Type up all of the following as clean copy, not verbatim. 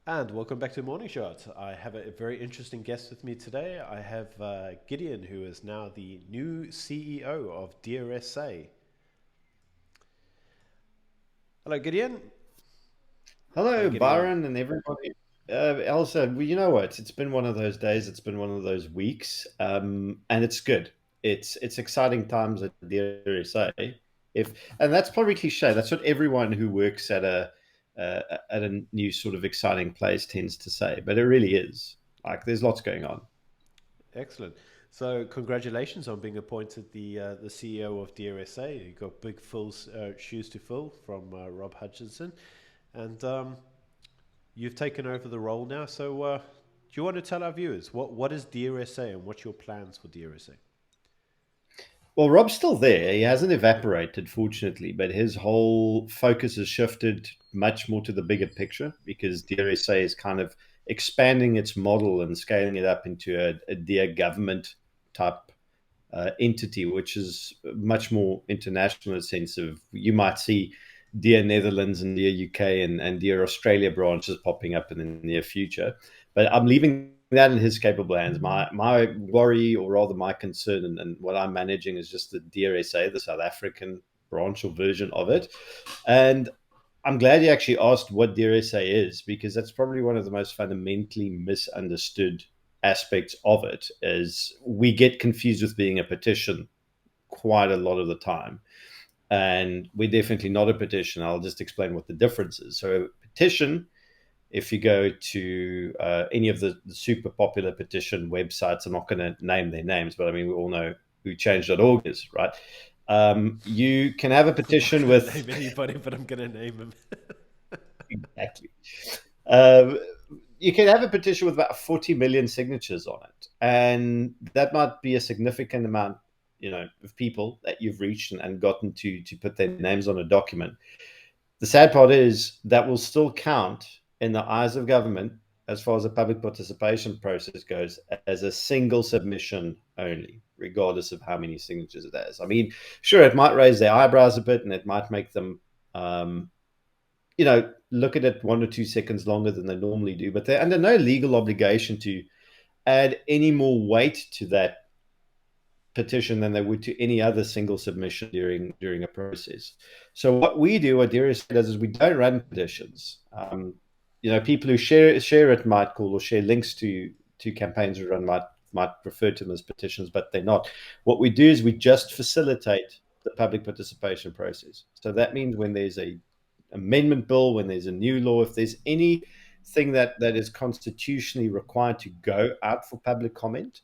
And welcome back to Morning Shot. I have a very interesting guest with me today. I have Gideon, who is now the new CEO of DRSA. Hello, Gideon. How are you Hello, getting on? Byron, and everybody. Elsa, well, you know what? It's been one of those days. It's been one of those weeks, and it's good. It's exciting times at the DRSA. If and that's probably cliche. That's what everyone who works at a new sort of exciting place tends to say. But it really is. Like, there's lots going on. Excellent. So, congratulations on being appointed the CEO of DRSA. You got big shoes to fill from Rob Hutchinson, and you've taken over the role now. So, do you want to tell our viewers what is DRSA and what's your plans for DRSA? Well, Rob's still there. He hasn't evaporated, fortunately, but his whole focus has shifted much more to the bigger picture because DRSA is kind of expanding its model and scaling it up into a dear government type entity, which is much more international in the sense of you might see Dear Netherlands and Dear UK and Dear Australia branches popping up in the near future. But I'm leaving that in his capable hands. My worry, or rather my concern, and what I'm managing is just the DRSA, the South African branch or version of it. And I'm glad you actually asked what DRSA is because that's probably one of the most fundamentally misunderstood aspects of it is we get confused with being a petition quite a lot of the time, and we're definitely not a petition. I'll just explain what the difference is. So a petition, if you go to any of the super popular petition websites, I'm not going to name their names, but I mean we all know who change.org is, right? You can have a I'm not petition going to with name anybody, but I'm going to name him. exactly. Um, you can have a petition with about 40 million signatures on it, and that might be a significant amount, of people that you've reached and gotten to put their names on a document. The sad part is that will still count in the eyes of government as far as the public participation process goes as a single submission only, regardless of how many signatures it has. I mean, sure, it might raise their eyebrows a bit and it might make them um, look at it 1 or 2 seconds longer than they normally do, but they're under no legal obligation to add any more weight to that petition than they would to any other single submission during a process. So what we do, what Darius does, is we don't run petitions. People who share it might call or share links to campaigns we run might refer to them as petitions, but they're not. What we do is we just facilitate the public participation process. So that means when there's a amendment bill, when there's a new law, if there's anything that is constitutionally required to go out for public comment,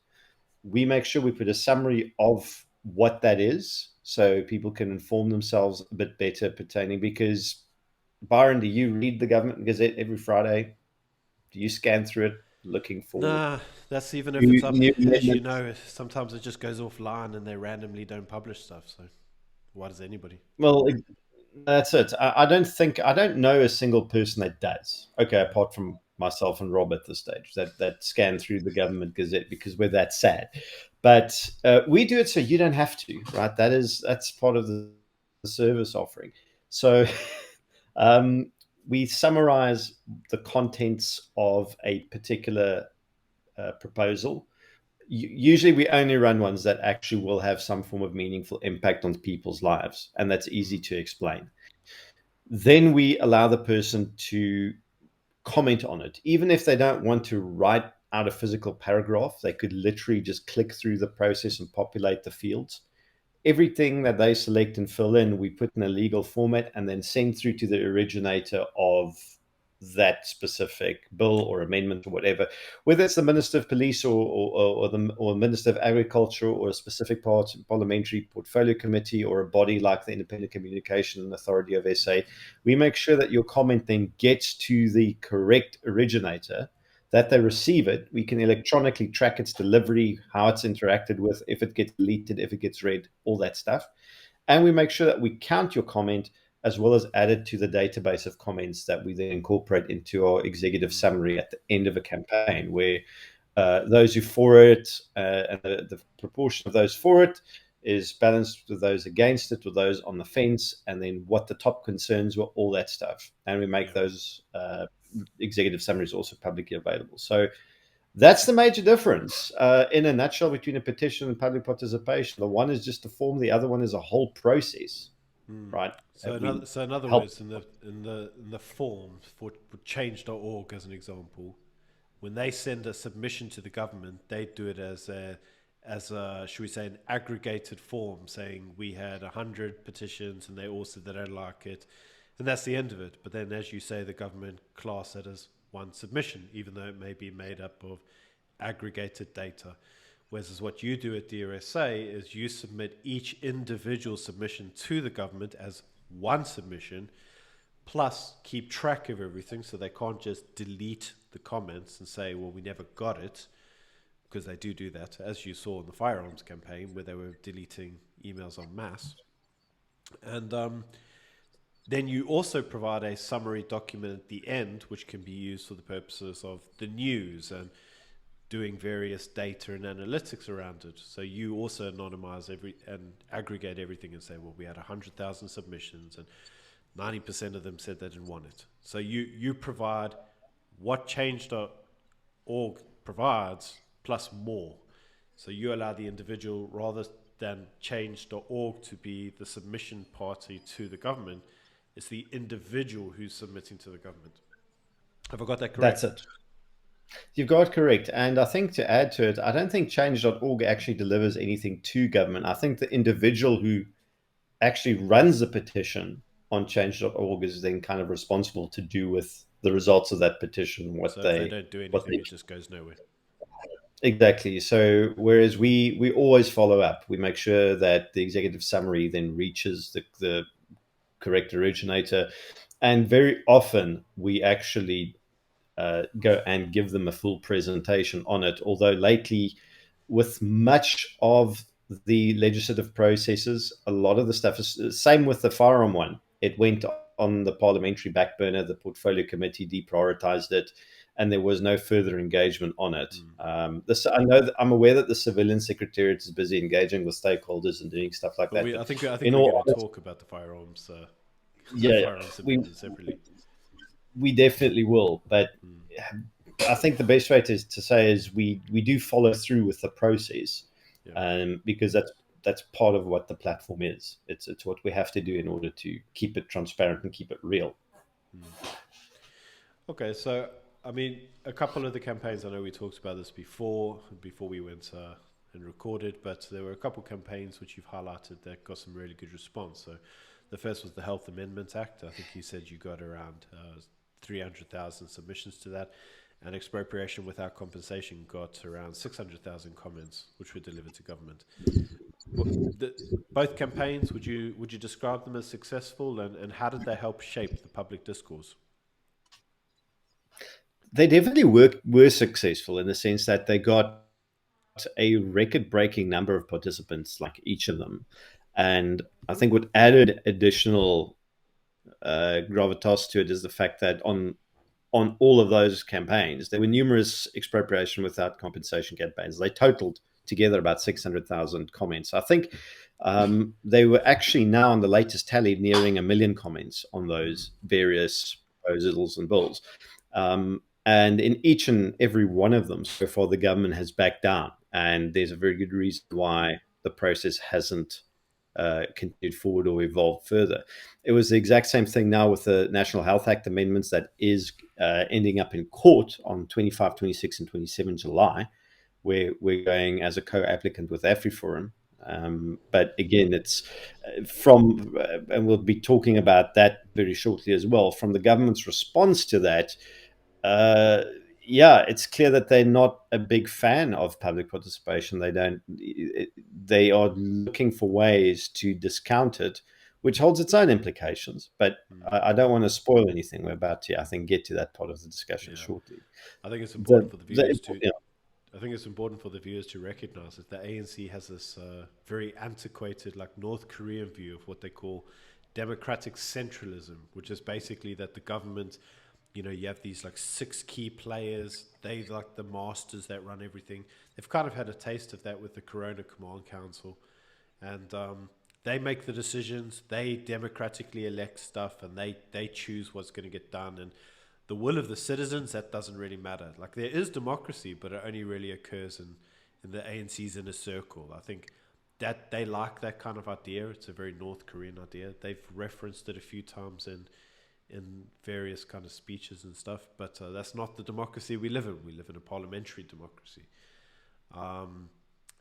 we make sure we put a summary of what that is so people can inform themselves a bit better pertaining. Because, Byron, do you read the government gazette every Friday? Do you scan through it looking for Nah, that's even if it's new, up. new As you amendments? know, sometimes it just goes offline and they randomly don't publish stuff. So why does anybody? Well, that's it. I don't know a single person that does. Okay, apart from myself and Rob at this stage that scan through the government gazette because we're that sad. But we do it so you don't have to, right? That's part of the service offering. So um, we summarize the contents of a particular proposal. Usually we only run ones that actually will have some form of meaningful impact on people's lives, and that's easy to explain. Then we allow the person to comment on it. Even if they don't want to write out a physical paragraph, they could literally just click through the process and populate the fields. Everything that they select and fill in, we put in a legal format and then send through to the originator of that specific bill or amendment or whatever, whether it's the Minister of Police or Minister of Agriculture or a specific parliamentary portfolio committee or a body like the Independent Communication Authority of SA. We make sure that your comment then gets to the correct originator, that they receive it. We can electronically track its delivery, how it's interacted with, if it gets deleted, if it gets read, all that stuff. And we make sure that we count your comment as well as add it to the database of comments that we then incorporate into our executive summary at the end of a campaign, where those who for it and the proportion of those for it is balanced with those against it or those on the fence, and then what the top concerns were, all that stuff. And we make Yeah. those executive summary is also publicly available. So that's the major difference in a nutshell between a petition and public participation. The one is just a form, the other one is a whole process, right? So That we in other help. words, in the form for change.org as an example, when they send a submission to the government, they do it as a should we say an aggregated form saying we had 100 petitions and they all said they don't like it, and that's the end of it. But then, as you say, the government class it as one submission, even though it may be made up of aggregated data. Whereas what you do at DRSA is you submit each individual submission to the government as one submission, plus keep track of everything so they can't just delete the comments and say, well, we never got it, because they do that, as you saw in the Firearms campaign where they were deleting emails en masse. And then you also provide a summary document at the end, which can be used for the purposes of the news and doing various data and analytics around it. So you also anonymize and aggregate everything and say, well, we had 100,000 submissions and 90% of them said they didn't want it. So you provide what change.org provides plus more. So you allow the individual, rather than change.org to be the submission party to the government, it's the individual who's submitting to the government. Have I got that correct? That's it. You've got it correct. And I think to add to it, I don't think change.org actually delivers anything to government. I think the individual who actually runs the petition on change.org is then kind of responsible to do with the results of that petition So if they don't do anything, it just goes nowhere. Exactly. So whereas we always follow up, we make sure that the executive summary then reaches the correct originator, and very often we actually go and give them a full presentation on it. Although lately, with much of the legislative processes, a lot of the stuff is same with the firearm one. It went on the parliamentary back burner. The portfolio committee deprioritized it, and there was no further engagement on it. I'm aware that the civilian secretariat is busy engaging with stakeholders and doing stuff like that. I think we're going to talk about the firearms. Firearms separately. We definitely will, but I think the best way to say is we do follow through with the process, because that's part of what the platform is. It's what we have to do in order to keep it transparent and keep it real. Okay, so I mean, a couple of the campaigns, I know we talked about this before we went and recorded, but there were a couple of campaigns which you've highlighted that got some really good response. So the first was the Health Amendment Act. I think you said you got around 300,000 submissions to that, and expropriation without compensation got around 600,000 comments, which were delivered to government. Both campaigns, would you describe them as successful, and how did they help shape the public discourse? They definitely were successful in the sense that they got a record-breaking number of participants, like each of them. And I think what added additional gravitas to it is the fact that on all of those campaigns, there were numerous expropriation without compensation campaigns. They totaled together about 600,000 comments. I think they were actually now on the latest tally nearing 1 million comments on those various proposals and bills. And in each and every one of them, so far, the government has backed down. And there's a very good reason why the process hasn't continued forward or evolved further. It was the exact same thing now with the National Health Act amendments that is ending up in court on 25, 26, and 27 July, where we're going as a co-applicant with AfriForum. But again, it's from, and we'll be talking about that very shortly as well, from the government's response to that. It's clear that they're not a big fan of public participation. They are looking for ways to discount it, which holds its own implications. But I don't want to spoil anything. We're about to, I think, get to that part of the discussion shortly. I think it's important for the viewers to. I think it's important for the viewers to recognize that the ANC has this very antiquated, like North Korean view of what they call democratic centralism, which is basically that the government, you have these like 6 key players. They like the masters that run everything. They've kind of had a taste of that with the Corona Command Council, and they make the decisions. They democratically elect stuff, and they choose what's going to get done. And the will of the citizens, that doesn't really matter. Like there is democracy, but it only really occurs in the ANC's inner circle. I think that they like that kind of idea. It's a very North Korean idea. They've referenced it a few times in various kind of speeches and stuff, but that's not the democracy we live in. We live in a parliamentary democracy. Um,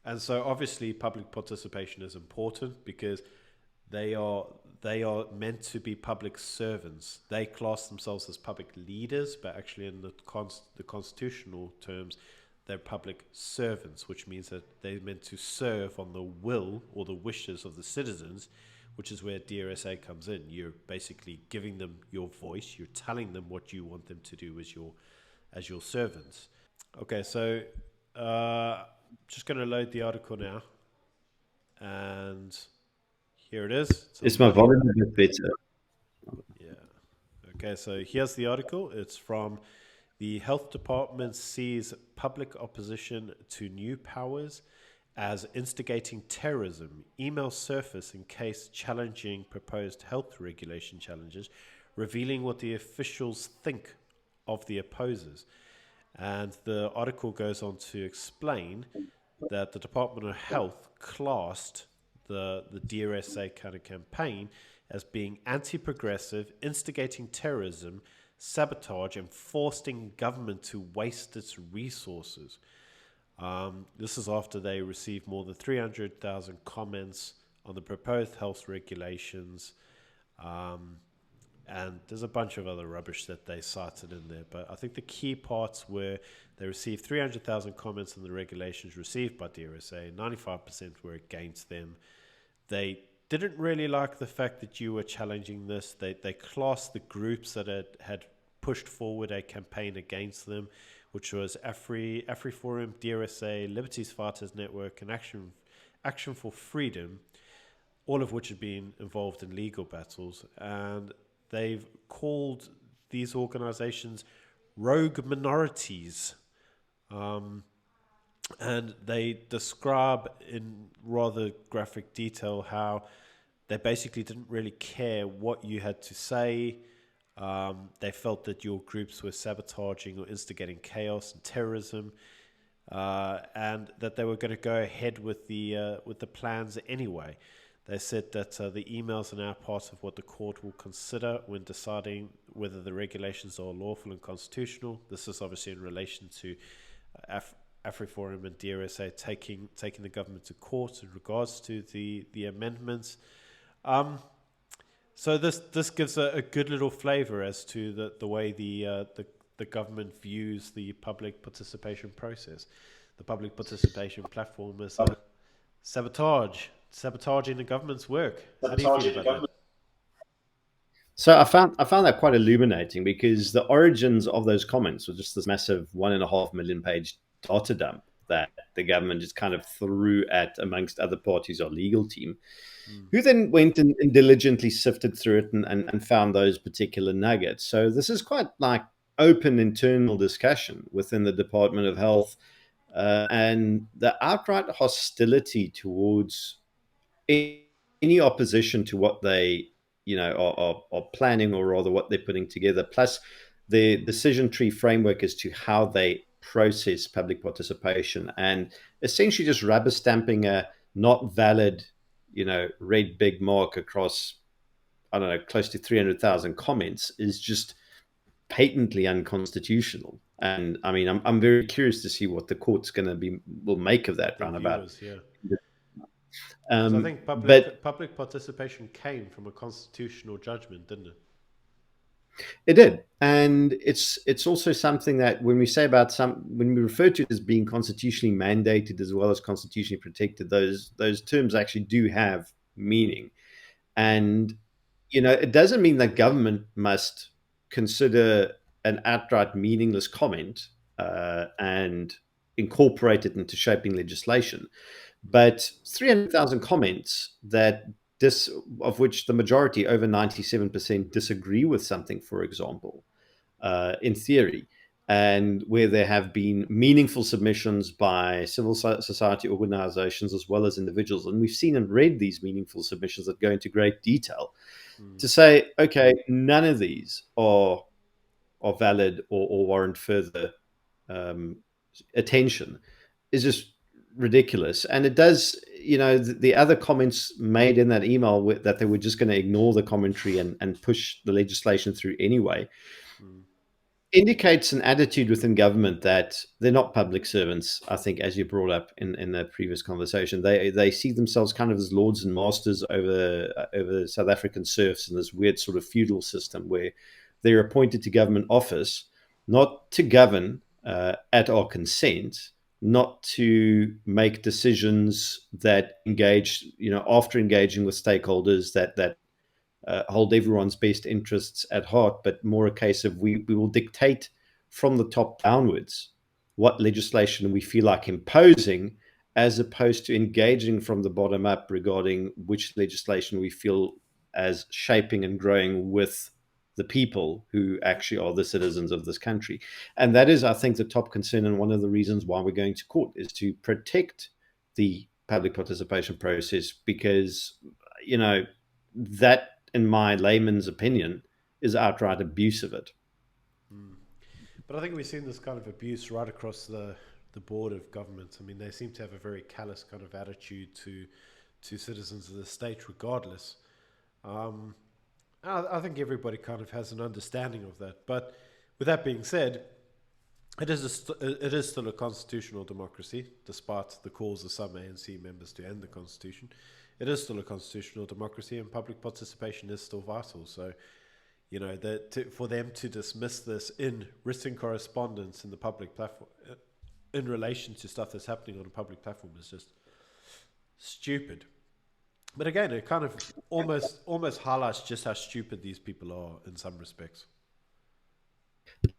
and so obviously public participation is important because they are they are meant to be public servants. They class themselves as public leaders, but actually in the constitutional terms, they're public servants, which means that they're meant to serve on the will or the wishes of the citizens, which is where DRSA comes in. You're basically giving them your voice. You're telling them what you want them to do as your servants. Okay, so just going to load the article now, and here it is. Is my volume a bit better? Yeah. Okay, so here's the article. It's from the Health Department sees public opposition to new powers as instigating terrorism. Emails surface in case challenging proposed health regulation challenges, revealing what the officials think of the opposers. And the article goes on to explain that the Department of Health classed the DRSA kind of campaign as being anti-progressive, instigating terrorism, sabotage, and forcing government to waste its resources. This is after they received more than 300,000 comments on the proposed health regulations. And there's a bunch of other rubbish that they cited in there. But I think the key parts were they received 300,000 comments on the regulations received by DRSA. 95% were against them. They didn't really like the fact that you were challenging this. They classed the groups that had pushed forward a campaign against them, which was AfriForum, DRSA, Liberties Fighters Network, and Action for Freedom, all of which had been involved in legal battles. And they've called these organizations rogue minorities. And they describe in rather graphic detail how they basically didn't really care what you had to say. They felt that your groups were sabotaging or instigating chaos and terrorism, and that they were going to go ahead with the plans anyway. They said that the emails are now part of what the court will consider when deciding whether the regulations are lawful and constitutional. This is obviously in relation to AfriForum and DRSA taking the government to court in regards to the amendments. So this gives a good little flavour as to the way the government views the public participation process. The public participation platform is sabotaging the government's work. How do you feel about that? So I found that quite illuminating because the origins of those comments were just this massive 1.5 million page data dump that the government just kind of threw at, amongst other parties, our legal team, who then went and diligently sifted through it and found those particular nuggets. So this is quite like open internal discussion within the Department of Health, and the outright hostility towards any opposition to what they are planning, or rather what they're putting together, plus the decision tree framework as to how they process public participation, and essentially just rubber stamping a not valid red big mark across, I don't know, close to 300,000 comments is just patently unconstitutional. And I mean, I'm very curious to see what the court's will make of that roundabout. Yeah. So I think public participation came from a constitutional judgment, didn't it? It did, and it's also something that when we refer to it as being constitutionally mandated as well as constitutionally protected, those terms actually do have meaning, and it doesn't mean that government must consider an outright meaningless comment and incorporate it into shaping legislation. But 300,000 comments of which the majority, over 97%, disagree with something, for example, in theory, and where there have been meaningful submissions by civil society organizations as well as individuals. And we've seen and read these meaningful submissions that go into great detail to say, okay, none of these are are valid or warrant further um, attention is just ridiculous. And it does, the other comments made in that email that they were just going to ignore the commentary and push the legislation through anyway, Mm. indicates an attitude within government that they're not public servants. I think, as you brought up in the previous conversation, they see themselves kind of as lords and masters over South African serfs in this weird sort of feudal system where they're appointed to government office not to govern at our consent, not to make decisions that engage, after engaging with stakeholders that hold everyone's best interests at heart, but more a case of we will dictate from the top downwards what legislation we feel like imposing, as opposed to engaging from the bottom up regarding which legislation we feel as shaping and growing with the people who actually are the citizens of this country. And that is, I think, the top concern, and one of the reasons why we're going to court is to protect the public participation process, because that, in my layman's opinion, is outright abuse of it. Mm. But I think we've seen this kind of abuse right across the board of governments. I mean, they seem to have a very callous kind of attitude to citizens of the state, regardless. Um, I think everybody kind of has an understanding of that. But with that being said, it is still a constitutional democracy, despite the calls of some ANC members to end the constitution. It is still a constitutional democracy, and public participation is still vital. So, for them to dismiss this in written correspondence in the public platform, in relation to stuff that's happening on a public platform, is just stupid. But again, it kind of almost highlights just how stupid these people are in some respects.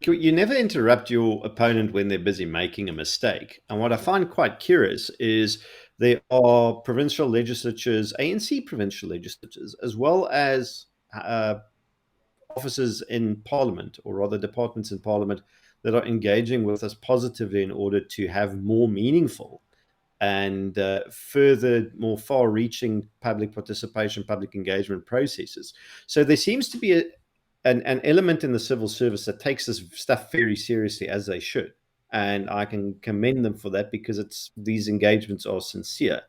You never interrupt your opponent when they're busy making a mistake. And what I find quite curious is there are provincial legislatures, ANC provincial legislatures, as well as officers in Parliament, or rather departments in Parliament, that are engaging with us positively in order to have more meaningful and further, more far-reaching public participation, public engagement processes. So there seems to be an element in the civil service that takes this stuff very seriously, as they should. And I can commend them for that, because these engagements are sincere.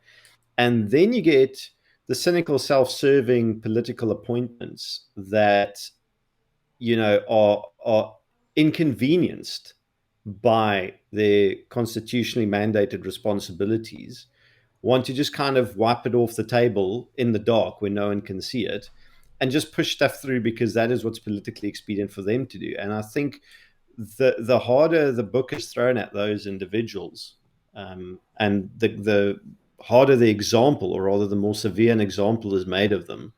And then you get the cynical, self-serving political appointments that are inconvenienced by their constitutionally mandated responsibilities, want to just kind of wipe it off the table in the dark where no one can see it, and just push stuff through because that is what's politically expedient for them to do. And I think the harder the book is thrown at those individuals, and the harder the example, or rather the more severe an example is made of them,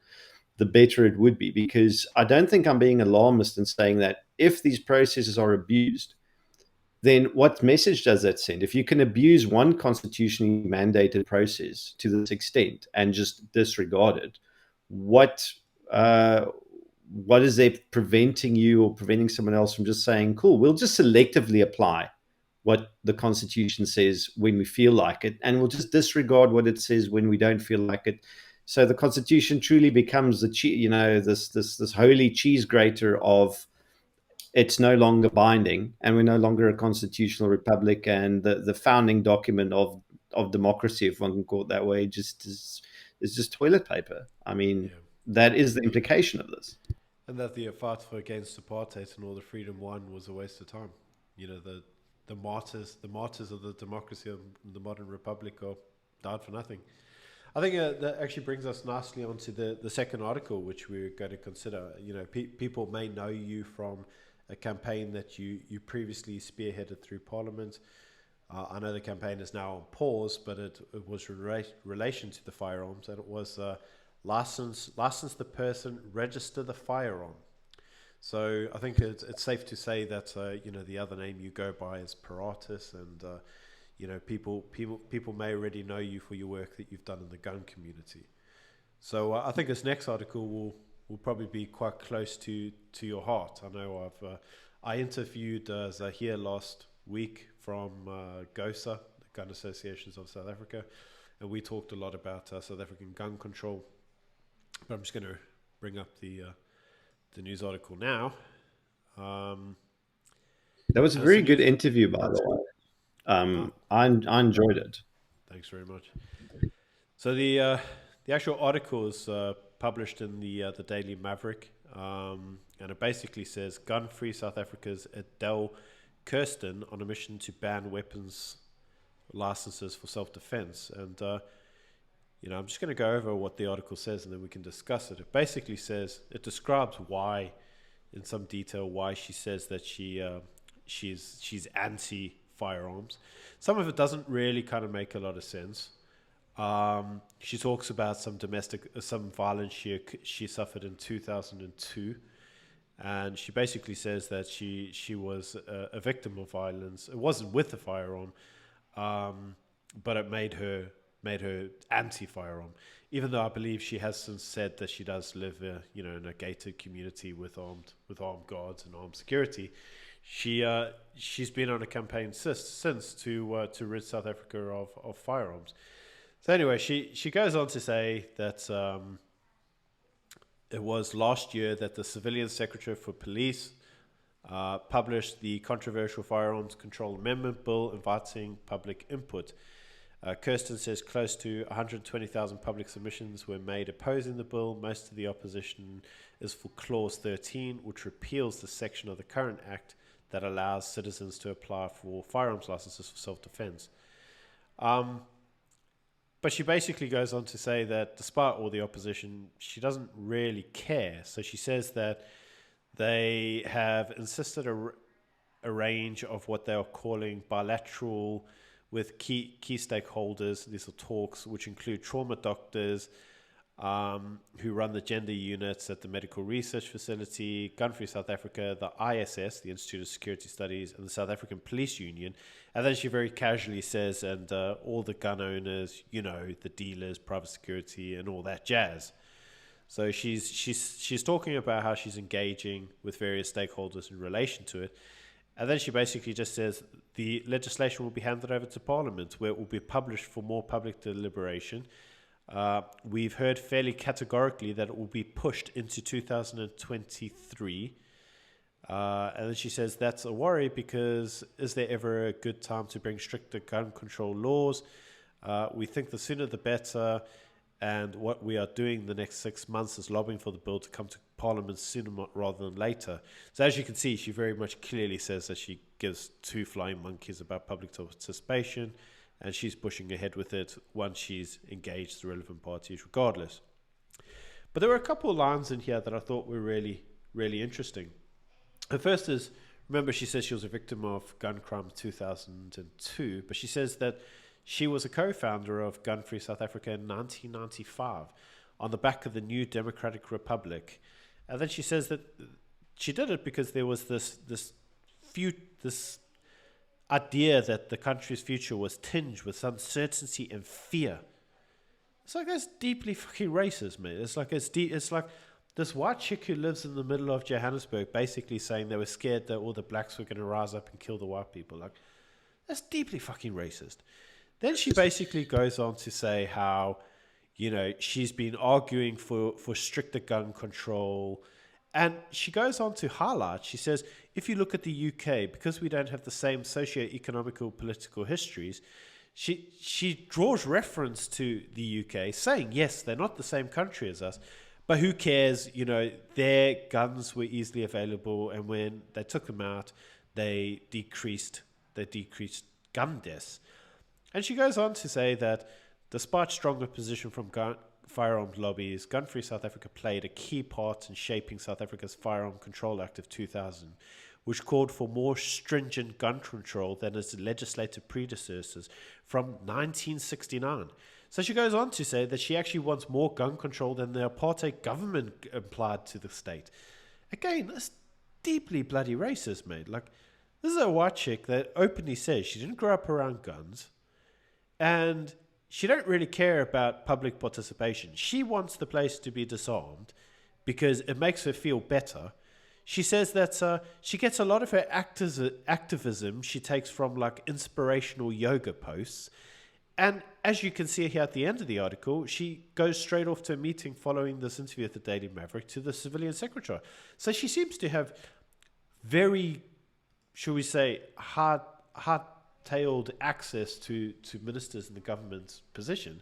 the better it would be. Because I don't think I'm being alarmist in saying that if these processes are abused, then what message does that send? If you can abuse one constitutionally mandated process to this extent and just disregard it, what what is there preventing you or preventing someone else from just saying, cool, we'll just selectively apply what the Constitution says when we feel like it, and we'll just disregard what it says when we don't feel like it. So the Constitution truly becomes this holy cheese grater of, it's no longer binding, and we're no longer a constitutional republic, and the founding document of democracy, if one can call it that way, just is just toilet paper. I mean, Yeah. that is the implication of this. And that the fight for against apartheid and all the freedom won was a waste of time. The martyrs of the democracy of the modern republic are died for nothing. I think that actually brings us nicely onto the second article, which we're going to consider. People may know you from a campaign that you previously spearheaded through Parliament. I know the campaign is now on pause, but it was relation to the firearms, and it was license the person, register the firearm. So I think it's safe to say that the other name you go by is Paratus, and people may already know you for your work that you've done in the gun community. So I think this next article will probably be quite close to your heart. I know I interviewed Zahir last week from GOSA, the Gun Associations of South Africa, and we talked a lot about South African gun control. But I'm just going to bring up the news article now. That was a And it's very a new. good interview, by the way. Ah, I enjoyed it. thanks very much. So the actual article is published in the Daily Maverick, and it basically says gun-free South Africa's Adele Kirsten on a mission to ban weapons licenses for self-defense. And I'm just going to go over what the article says, and then we can discuss it. It basically says it describes why, in some detail, why she says that she's anti firearms. Some of it doesn't really kind of make a lot of sense. She talks about some violence she suffered in 2002, and she basically says that she was a victim of violence. It wasn't with a firearm, but it made her anti-firearm. Even though I believe she has since said that she does live, in a gated community with armed guards and armed security. She's been on a campaign since to rid South Africa of firearms. So anyway, she goes on to say that it was last year that the Civilian Secretary for Police published the controversial Firearms Control Amendment Bill inviting public input. Kirsten says close to 120,000 public submissions were made opposing the bill. Most of the opposition is for Clause 13, which repeals the section of the current Act that allows citizens to apply for firearms licenses for self-defense. But she basically goes on to say that despite all the opposition, she doesn't really care. So she says that they have insisted a range of what they are calling bilateral with key stakeholders. These are talks which include trauma doctors who run the gender units at the Medical Research Facility, Gun Free South Africa, the ISS, the Institute of Security Studies, and the South African Police Union. And then she very casually says, and all the gun owners, the dealers, private security, and all that jazz. So she's talking about how she's engaging with various stakeholders in relation to it. And then she basically just says the legislation will be handed over to Parliament, where it will be published for more public deliberation. We've heard fairly categorically that it will be pushed into 2023. And then she says that's a worry because is there ever a good time to bring stricter gun control laws? We think the sooner the better. And what we are doing the next 6 months is lobbying for the bill to come to Parliament sooner rather than later. So as you can see, she very much clearly says that she gives two flying monkeys about public participation, and she's pushing ahead with it once she's engaged the relevant parties regardless. But there were a couple of lines in here that I thought were really, really interesting. The first is, remember she says she was a victim of gun crime in 2002, but she says that she was a co-founder of Gun Free South Africa in 1995 on the back of the New Democratic Republic. And then she says that she did it because there was this idea that the country's future was tinged with uncertainty and fear. It's like that's deeply fucking racist, man. It's like this white chick who lives in the middle of Johannesburg basically saying they were scared that all the blacks were going to rise up and kill the white people. Like, that's deeply fucking racist. Then she basically goes on to say how, she's been arguing for stricter gun control. And she goes on to highlight, she says, if you look at the UK, because we don't have the same socio-economical political histories, she draws reference to the UK, saying, yes, they're not the same country as us, but who cares? Their guns were easily available, and when they took them out, they decreased gun deaths. And she goes on to say that despite strong opposition from firearms lobbies, Gun Free South Africa played a key part in shaping South Africa's Firearm Control Act of 2000, which called for more stringent gun control than its legislative predecessors from 1969. So she goes on to say that she actually wants more gun control than the apartheid government applied to the state. Again, that's deeply bloody racist, mate. Like, this is a white chick that openly says she didn't grow up around guns, and she don't really care about public participation. She wants the place to be disarmed because it makes her feel better. She says that she gets a lot of her activism she takes from like inspirational yoga posts. And as you can see here at the end of the article, she goes straight off to a meeting following this interview at the Daily Maverick to the civilian secretary. So she seems to have very should we say, hard-tailed access to ministers in the government position,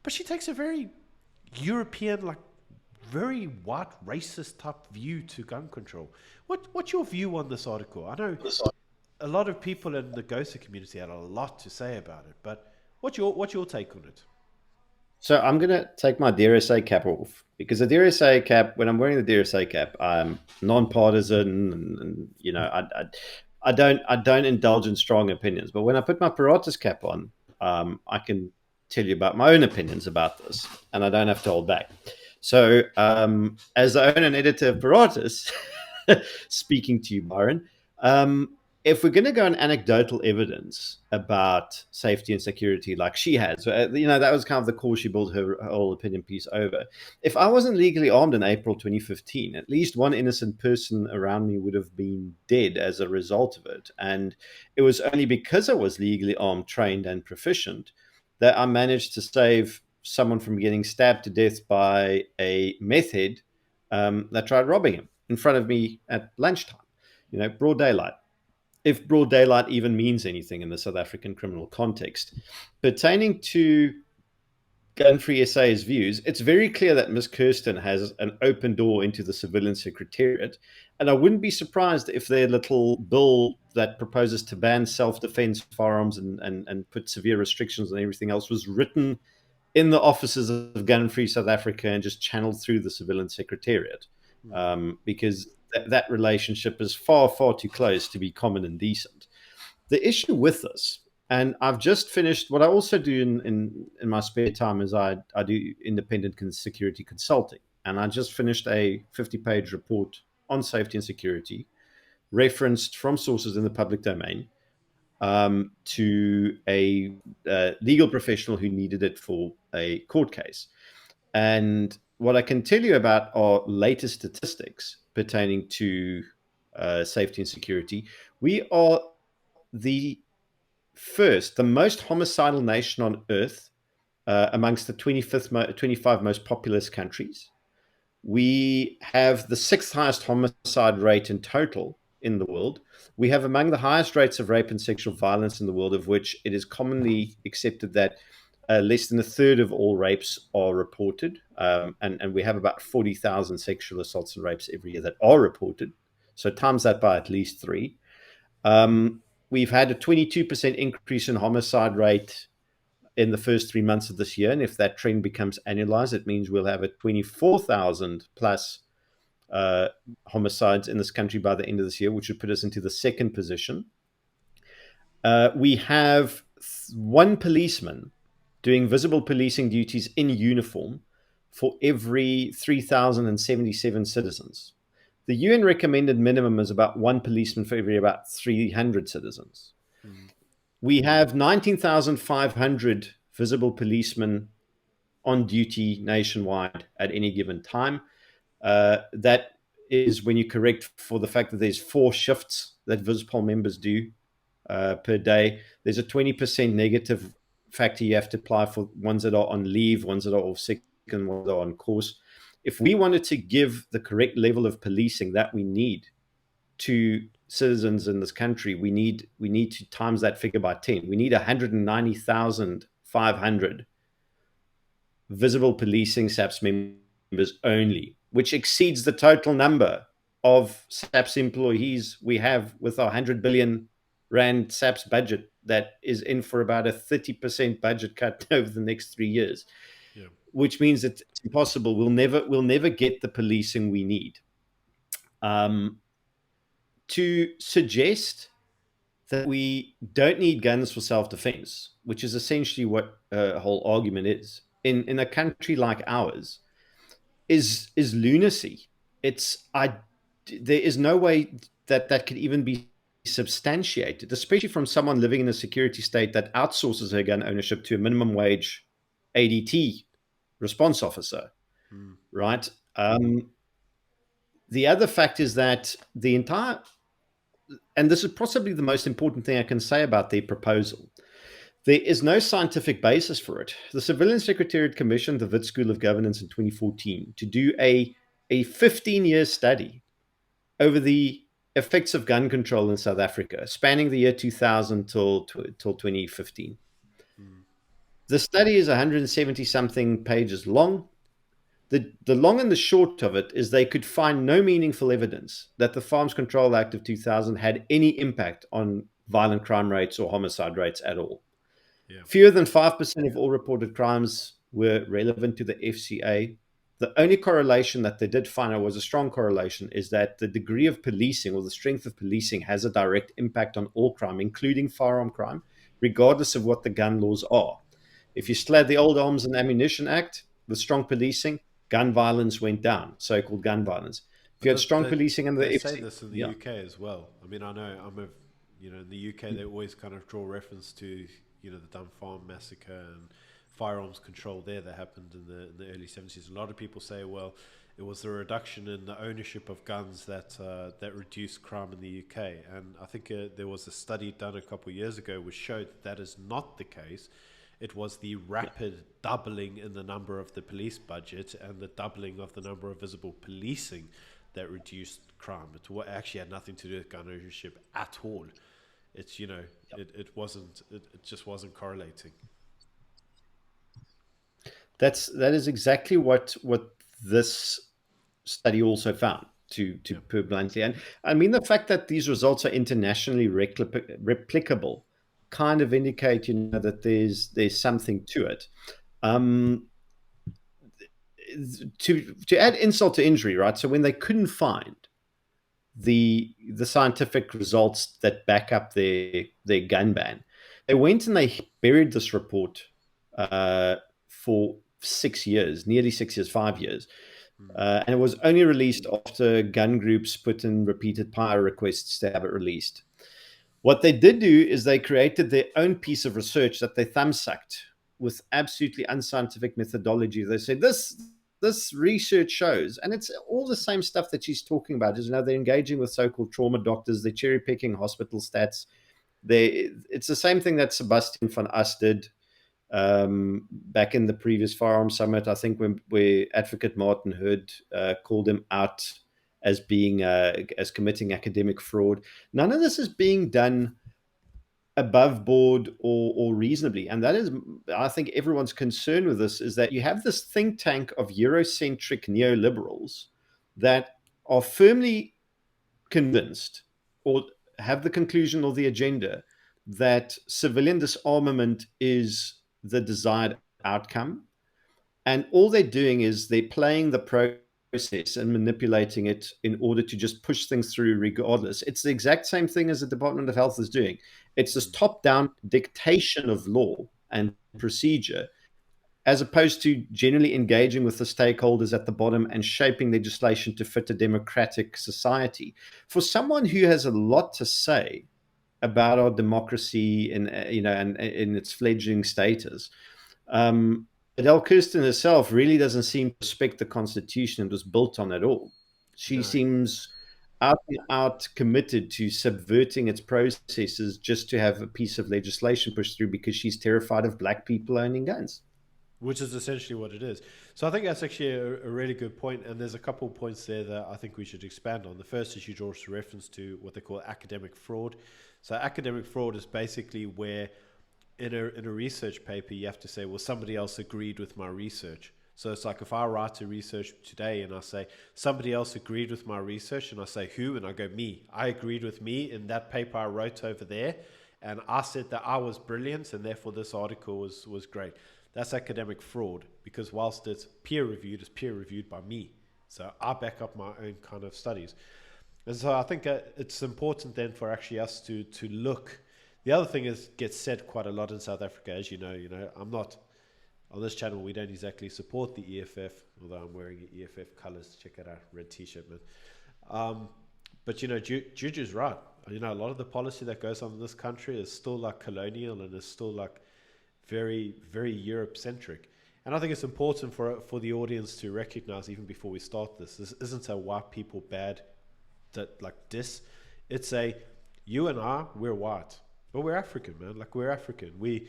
but she takes a very European, like very white racist type view to gun control. What's your view on this article? I know a lot of people in the GOSA community had a lot to say about it, but what's your take on it? So I'm going to take my DRSA cap off because the DRSA cap, when I'm wearing the DRSA cap, I'm nonpartisan, and I don't indulge in strong opinions. But when I put my Paratus cap on, I can tell you about my own opinions about this, and I don't have to hold back. So, as the owner and editor of Paratus, speaking to you, Byron, if we're going to go on anecdotal evidence about safety and security, like she has, that was kind of the core she built her whole opinion piece over. If I wasn't legally armed in April 2015, at least one innocent person around me would have been dead as a result of it. And it was only because I was legally armed, trained, and proficient that I managed to save someone from getting stabbed to death by a meth head that tried robbing him in front of me at lunchtime, broad daylight, if broad daylight even means anything in the South African criminal context. Pertaining to Gun Free SA's views, it's very clear that Ms. Kirsten has an open door into the civilian secretariat, and I wouldn't be surprised if their little bill that proposes to ban self-defense firearms and put severe restrictions on everything else was written in the offices of Gun Free South Africa and just channeled through the civilian secretariat, because that relationship is far, far too close to be common and decent. The issue with this, and I've just finished what I also do in my spare time, is I do independent security consulting, and I just finished a 50-page report on safety and security, referenced from sources in the public domain, to a legal professional who needed it for a court case. And what I can tell you about our latest statistics pertaining to safety and security. We are the the most homicidal nation on earth, amongst the 25 most populous countries. We have the sixth highest homicide rate in total in the world. We have among the highest rates of rape and sexual violence in the world, of which it is commonly accepted that less than a third of all rapes are reported. And we have about 40,000 sexual assaults and rapes every year that are reported. So times that by at least 3. We've had a 22% increase in homicide rate in the first 3 months of this year. And if that trend becomes annualized, it means we'll have a 24,000 plus homicides in this country by the end of this year, which would put us into the second position. We have one policeman doing visible policing duties in uniform for every 3,077 citizens. The UN recommended minimum is about one policeman for every about 300 citizens. We have 19,500 visible policemen on duty nationwide at any given time. That is when you correct for the fact that there's 4 shifts that Vispol members do per day. There's a 20% negative factor you have to apply for ones that are on leave, ones that are off sick, and ones that are on course. If we wanted to give the correct level of policing that we need to citizens in this country, we need to times that figure by 10. We need 190,500 visible policing SAPS members only, which exceeds the total number of SAPS employees we have with our 100 billion rand SAPS budget that is in for about a 30% budget cut over the next 3 years. Yeah. Which means it's impossible. We'll never get the policing we need. To suggest that we don't need guns for self-defense, which is essentially what a whole argument is, in a country like ours, is lunacy. There is no way that could even be substantiated, especially from someone living in a security state that outsources her gun ownership to a minimum wage ADT response officer, right? The other fact is that the entire, and this is possibly the most important thing I can say about their proposal, there is no scientific basis for it. The Civilian Secretariat commissioned the Wits School of Governance in 2014 to do a 15-year study over the effects of gun control in South Africa, spanning the year 2000 till 2015. Mm. The study is 170 something pages long. The long and the short of it is they could find no meaningful evidence that the Farms Control Act of 2000 had any impact on violent crime rates or homicide rates at all. Yeah. Fewer than 5% of all reported crimes were relevant to the FCA. The only correlation that they did find, or was a strong correlation, is that the degree of policing or the strength of policing has a direct impact on all crime, including firearm crime, regardless of what the gun laws are. If you Mm. still had the old Arms and Ammunition Act with strong policing, gun violence went down, so-called gun violence. If But you had strong policing in the they say FC, this in the yeah, UK as well. I mean, I know in the UK they always kind of draw reference to the Dun Farm massacre and firearms control there that happened in the early 70s. A lot of people say, well, it was the reduction in the ownership of guns that reduced crime in the UK. And I think there was a study done a couple of years ago which showed that is not the case. It was the rapid doubling in the number of the police budget and the doubling of the number of visible policing that reduced crime. It actually had nothing to do with gun ownership at all. It's it just wasn't correlating. that is exactly what this study also found. To Yeah. put it bluntly, and I mean the fact that these results are internationally replicable kind of indicate that there's something to it. Um, to add insult to injury, right? So when they couldn't find the scientific results that back up their gun ban, they went and they buried this report for 6 years, nearly 6 years, 5 years. Mm. And it was only released after gun groups put in repeated PIRE requests to have it released. What they did do is they created their own piece of research that they thumbsucked with absolutely unscientific methodology. They said this research shows, and it's all the same stuff that she's talking about. Is they're engaging with so-called trauma doctors, they're cherry picking hospital stats. It's the same thing that Sebastian van Us did back in the previous Firearms Summit. I think where Advocate Martin Hood called him out as being as committing academic fraud. None of this is being done above board or reasonably, and that is, I think, everyone's concern with this is that you have this think tank of Eurocentric neoliberals that are firmly convinced or have the conclusion or the agenda that civilian disarmament is the desired outcome. And all they're doing is they're playing the process and manipulating it in order to just push things through regardless. It's the exact same thing as the Department of Health is doing. It's this Mm. top-down dictation of law and procedure, as opposed to generally engaging with the stakeholders at the bottom and shaping legislation to fit a democratic society. For someone who has a lot to say about our democracy and and in its fledgling status, Adele Kirsten herself really doesn't seem to respect the Constitution it was built on at all. She No. seems out and out committed to subverting its processes just to have a piece of legislation pushed through because she's terrified of black people owning guns. Which is essentially what it is. So I think that's actually a really good point, and there's a couple of points there that I think we should expand on. The first is you draw a reference to what they call academic fraud. So academic fraud is basically where in a research paper you have to say, well, somebody else agreed with my research. So it's like if I write a research today and I say somebody else agreed with my research, and I say who, and I go me. I agreed with me in that paper I wrote over there, and I said that I was brilliant, and therefore this article was great. That's academic fraud, because whilst it's peer reviewed by me. So I back up my own kind of studies. And so I think it's important then for actually us to look. The other thing is gets said quite a lot in South Africa, as you know, I'm not on this channel. We don't exactly support the EFF, although I'm wearing EFF colors. Check out our red T-shirt, man. But Juju's right. A lot of the policy that goes on in this country is still like colonial and is still like very, very Europe-centric. And I think it's important for the audience to recognize, even before we start this isn't a white people bad that like this. It's you and we're white, but we're African, man. Like, we're African. We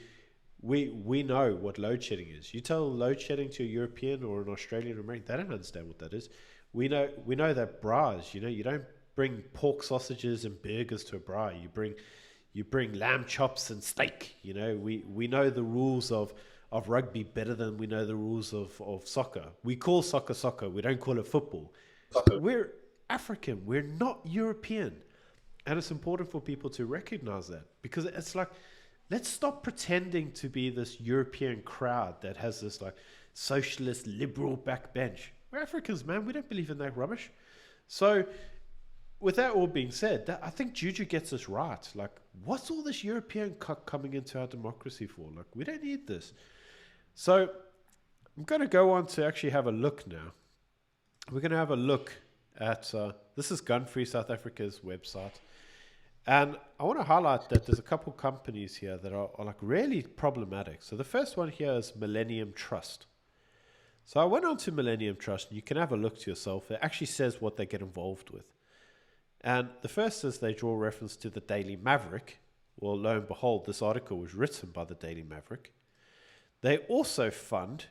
know what load shedding is. You tell load shedding to a European or an Australian or American, they don't understand what that is. We know that bras, you don't bring pork sausages and burgers to a braai. You bring lamb chops and steak. You know, we know the rules of rugby better than we know the rules of soccer. We call soccer soccer. We don't call it football. We're African. We're not European. And it's important for people to recognize that, because it's like, let's stop pretending to be this European crowd that has this like socialist liberal backbench. We're Africans, man. We don't believe in that rubbish. So with that all being said, I think Juju gets this right. Like, what's all this European cuck coming into our democracy for? Like, we don't need this. So I'm going to go on to actually have a look now. We're going to have a look at, this is Gun Free South Africa's website. And I want to highlight that there's a couple companies here that are like really problematic. So the first one here is Millennium Trust. So I went on to Millennium Trust, and you can have a look to yourself. It actually says what they get involved with. And the first is they draw reference to the Daily Maverick. Well, lo and behold, this article was written by the Daily Maverick. They also fund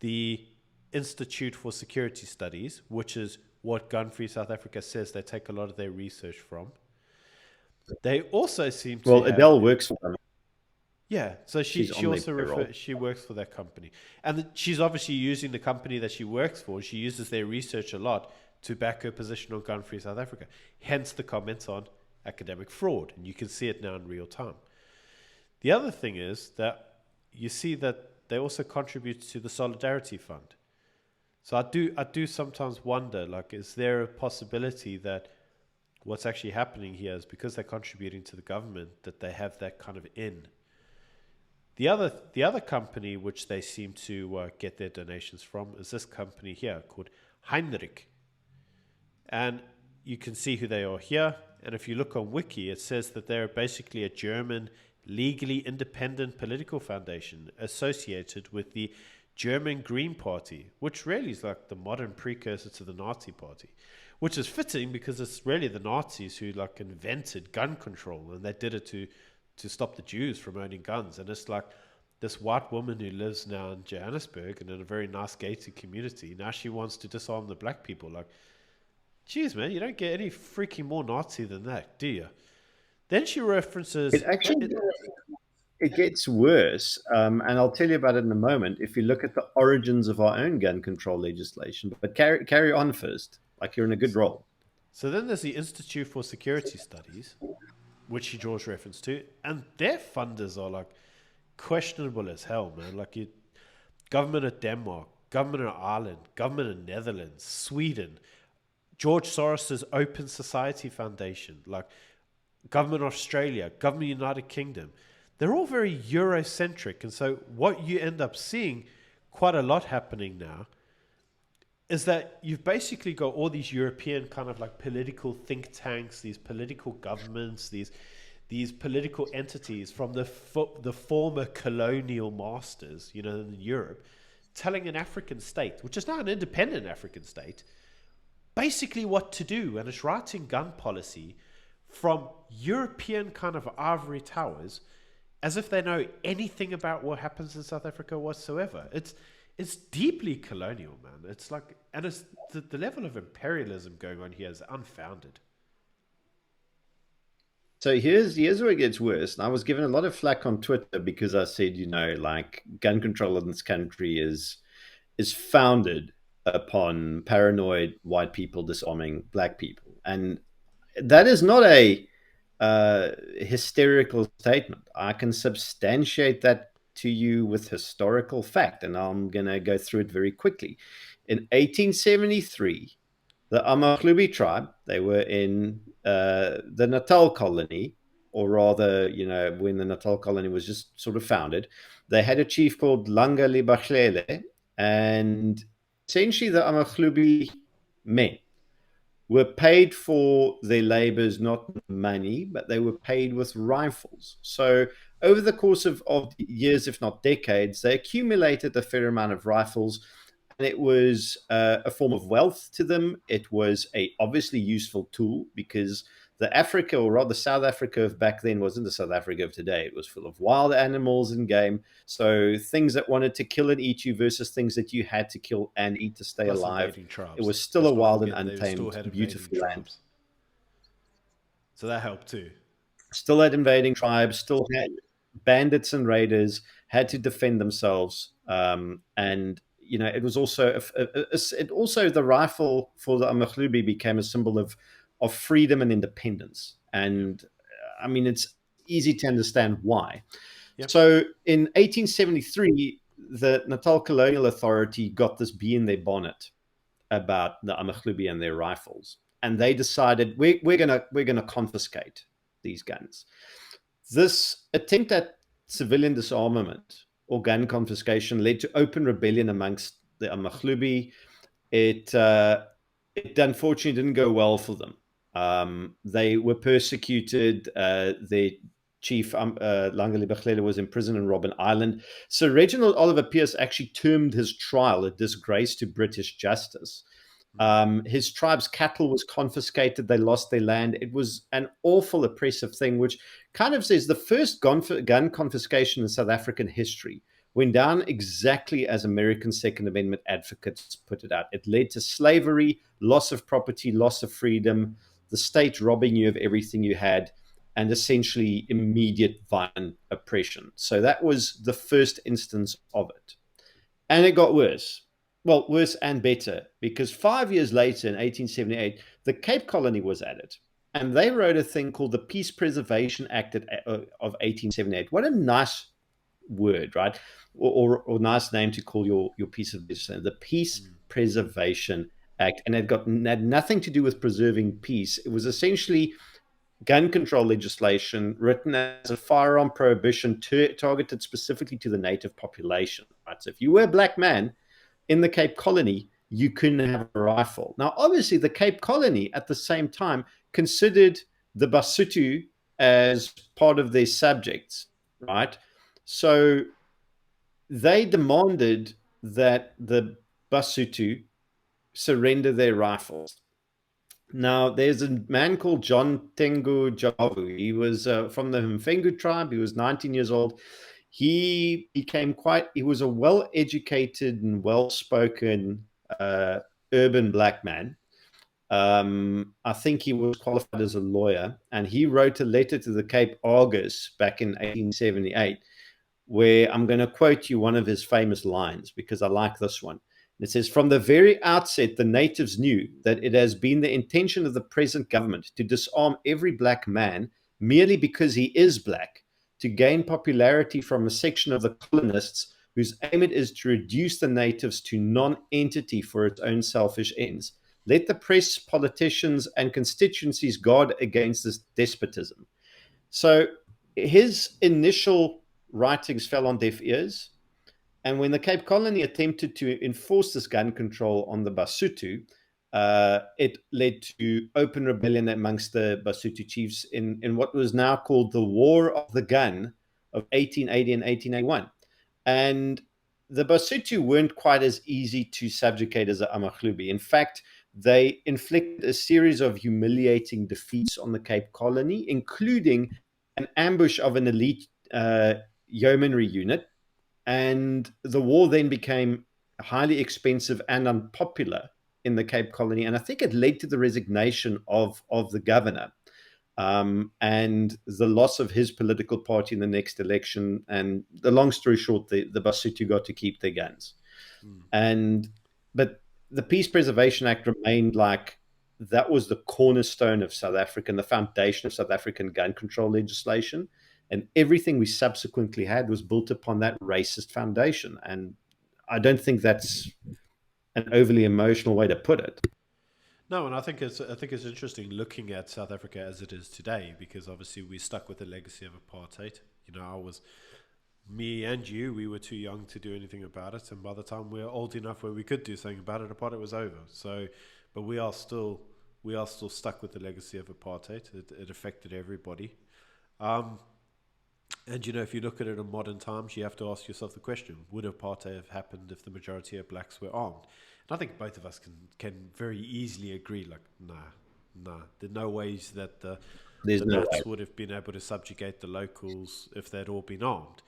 the Institute for Security Studies, which is what Gun Free South Africa says they take a lot of their research from. They also seem to. Well, Adele works for them. Yeah, so she also she works for that company, and she's obviously using the company that she works for. She uses their research a lot to back her position on Gun Free South Africa. Hence the comments on academic fraud, and you can see it now in real time. The other thing is that you see that they also contribute to the Solidarity Fund. So I do sometimes wonder, like, is there a possibility that what's actually happening here is because they're contributing to the government that they have that kind of in. The other company which they seem to get their donations from is this company here called Heinrich. And you can see who they are here. And if you look on Wiki, it says that they're basically a German, legally independent political foundation associated with the German Green Party, which really is like the modern precursor to the Nazi Party. Which is fitting because it's really the Nazis who like invented gun control, and they did it to stop the Jews from owning guns. And it's like this white woman who lives now in Johannesburg and in a very nice gated community. Now she wants to disarm the black people. Like, geez, man, you don't get any freaking more Nazi than that, do you? Then she references. It gets worse, and I'll tell you about it in a moment. If you look at the origins of our own gun control legislation, but carry on first. Like, you're in a good role. So then there's the Institute for Security Studies, which she draws reference to, and their funders are like questionable as hell, man. Like, government of Denmark, government of Ireland, government of Netherlands, Sweden, George Soros's Open Society Foundation, like government of Australia, government of United Kingdom. They're all very Eurocentric, and so what you end up seeing quite a lot happening now is that you've basically got all these European kind of like political think tanks, these political governments, these political entities from the former colonial masters, you know, in Europe, telling an African state, which is now an independent African state, basically what to do. And it's writing gun policy from European kind of ivory towers as if they know anything about what happens in South Africa whatsoever. It's deeply colonial, man. It's like, and it's the level of imperialism going on here is unfounded. So here's where it gets worse. And I was given a lot of flack on Twitter because I said, you know, like, gun control in this country is founded upon paranoid white people disarming black people, and that is not a hysterical statement. I can substantiate that to you with historical fact, and I'm going to go through it very quickly. In 1873, the Amahlubi tribe, they were in the Natal colony, or rather, you know, when the Natal colony was just sort of founded, they had a chief called Langa Libahlele, and essentially the Amahlubi men were paid for their labors, not money, but they were paid with rifles. So over the course of years, if not decades, they accumulated a fair amount of rifles, and it was a form of wealth to them. It was a obviously useful tool because the Africa, or rather South Africa of back then, wasn't the South Africa of today. It was full of wild animals and game. So things that wanted to kill and eat you versus things that you had to kill and eat to stay alive. It was still a wild and untamed, beautiful land. So that helped too. Still had invading tribes, still had bandits and raiders, had to defend themselves. And it was also it also the rifle for the Amakhlubi became a symbol of freedom and independence. Yeah. And I mean, it's easy to understand why. Yeah. So in 1873, the Natal Colonial Authority got this bee in their bonnet about the Amakhlubi and their rifles, and they decided we're gonna confiscate these guns. This attempt at civilian disarmament or gun confiscation led to open rebellion amongst the Amakhlubi. It unfortunately didn't go well for them. They were persecuted. Their chief, Langali Bekhlele, was imprisoned in Robben Island. So Reginald Oliver Pierce actually termed his trial a disgrace to British justice. Mm. His tribe's cattle was confiscated. They lost their land. It was an awful, oppressive thing, which kind of says the first gun confiscation in South African history went down exactly as American Second Amendment advocates put it out. It led to slavery, loss of property, loss of freedom, the state robbing you of everything you had, and essentially immediate violent oppression. So that was the first instance of it. And it got worse. Well, worse and better, because 5 years later, in 1878, the Cape Colony was added. And they wrote a thing called the Peace Preservation Act of 1878. What a nice word, right? Or nice name to call your piece of legislation, the Peace Mm. Preservation Act. And it had nothing to do with preserving peace. It was essentially gun control legislation written as a firearm prohibition targeted specifically to the native population. Right? So if you were a black man in the Cape Colony, you couldn't have a rifle. Now, obviously, the Cape Colony at the same time considered the Basotho as part of their subjects, right? So they demanded that the Basotho surrender their rifles. Now, there's a man called John Tengu Javu. He was from the Mfengu tribe. He was 19 years old. He was a well educated and well spoken urban black man. I think he was qualified as a lawyer, and he wrote a letter to the Cape Argus back in 1878 where I'm going to quote you one of his famous lines because I like this one. It says, "From the very outset, the natives knew that it has been the intention of the present government to disarm every black man merely because he is black, to gain popularity from a section of the colonists whose aim it is to reduce the natives to non-entity for its own selfish ends. Let the press, politicians, and constituencies guard against this despotism." So his initial writings fell on deaf ears. And when the Cape Colony attempted to enforce this gun control on the Basotho, it led to open rebellion amongst the Basotho chiefs in what was now called the War of the Gun of 1880 and 1881. And the Basotho weren't quite as easy to subjugate as the Amakhlubi. In fact, they inflicted a series of humiliating defeats on the Cape Colony, including an ambush of an elite yeomanry unit. And the war then became highly expensive and unpopular in the Cape Colony. And I think it led to the resignation of the governor and the loss of his political party in the next election. And the long story short, the Basotho got to keep their guns. Mm. And but the Peace Preservation Act remained like that was the cornerstone of South Africa and the foundation of South African gun control legislation. And everything we subsequently had was built upon that racist foundation. And I don't think that's an overly emotional way to put it. No, and I think it's interesting looking at South Africa as it is today because obviously we're stuck with the legacy of apartheid. I was me and you. We were too young to do anything about it, and by the time we were old enough where we could do something about it, apartheid was over. So, but we are still stuck with the legacy of apartheid. It affected everybody. Um, and if you look at it in modern times, you have to ask yourself the question: would apartheid have happened if the majority of blacks were armed? And I think both of us can very easily agree, like, nah, there are no ways that There's the no way. Nats would have been able to subjugate the locals if they'd all been armed.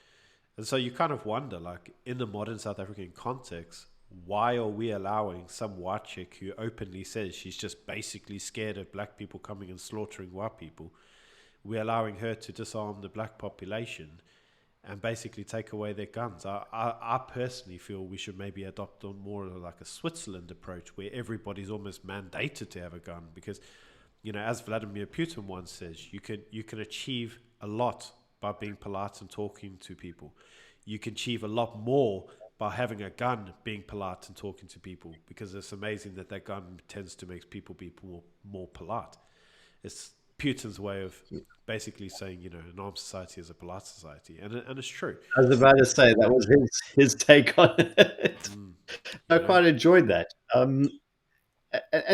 And so you kind of wonder, like, in the modern South African context, why are we allowing some white chick who openly says she's just basically scared of black people coming and slaughtering white people? We're allowing her to disarm the black population and basically take away their guns. I personally feel we should maybe adopt more of like a Switzerland approach where everybody's almost mandated to have a gun, because, you know, as Vladimir Putin once says, you can achieve a lot by being polite and talking to people. You can achieve a lot more by having a gun, being polite and talking to people, because it's amazing that that gun tends to make people be more polite. It's Putin's way of basically saying, you know, an armed society is a polite society, and it's true. I was about to say that was his take on it. I You know, quite enjoyed that. And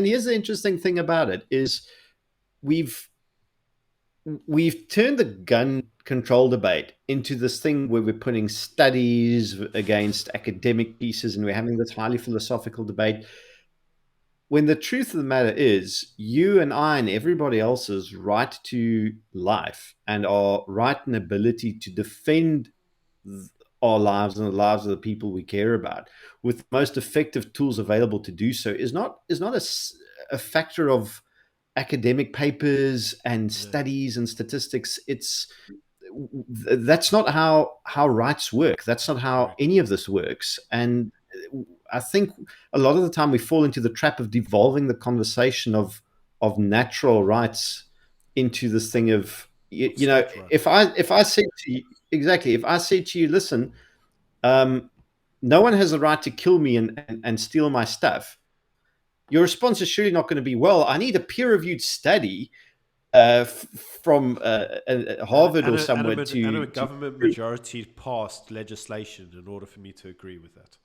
here's the interesting thing about it is we've we've turned the gun control debate into this thing where we're putting studies against academic pieces and we're having this highly philosophical debate. When the truth of the matter is, you and I and everybody else's right to life and our right and ability to defend our lives and the lives of the people we care about with the most effective tools available to do so is not a factor of academic papers and yeah, studies and statistics. That's not how rights work. That's not how correct. any of this works. And I think a lot of the time we fall into the trap of devolving the conversation of natural rights into this thing of Of state rights. if I say to you, exactly, if I say to you, listen, um, no one has the right to kill me and steal my stuff, your response is surely not going to be, well, I need a peer-reviewed study from Harvard or somewhere And to a government majority passed legislation in order for me to agree with that.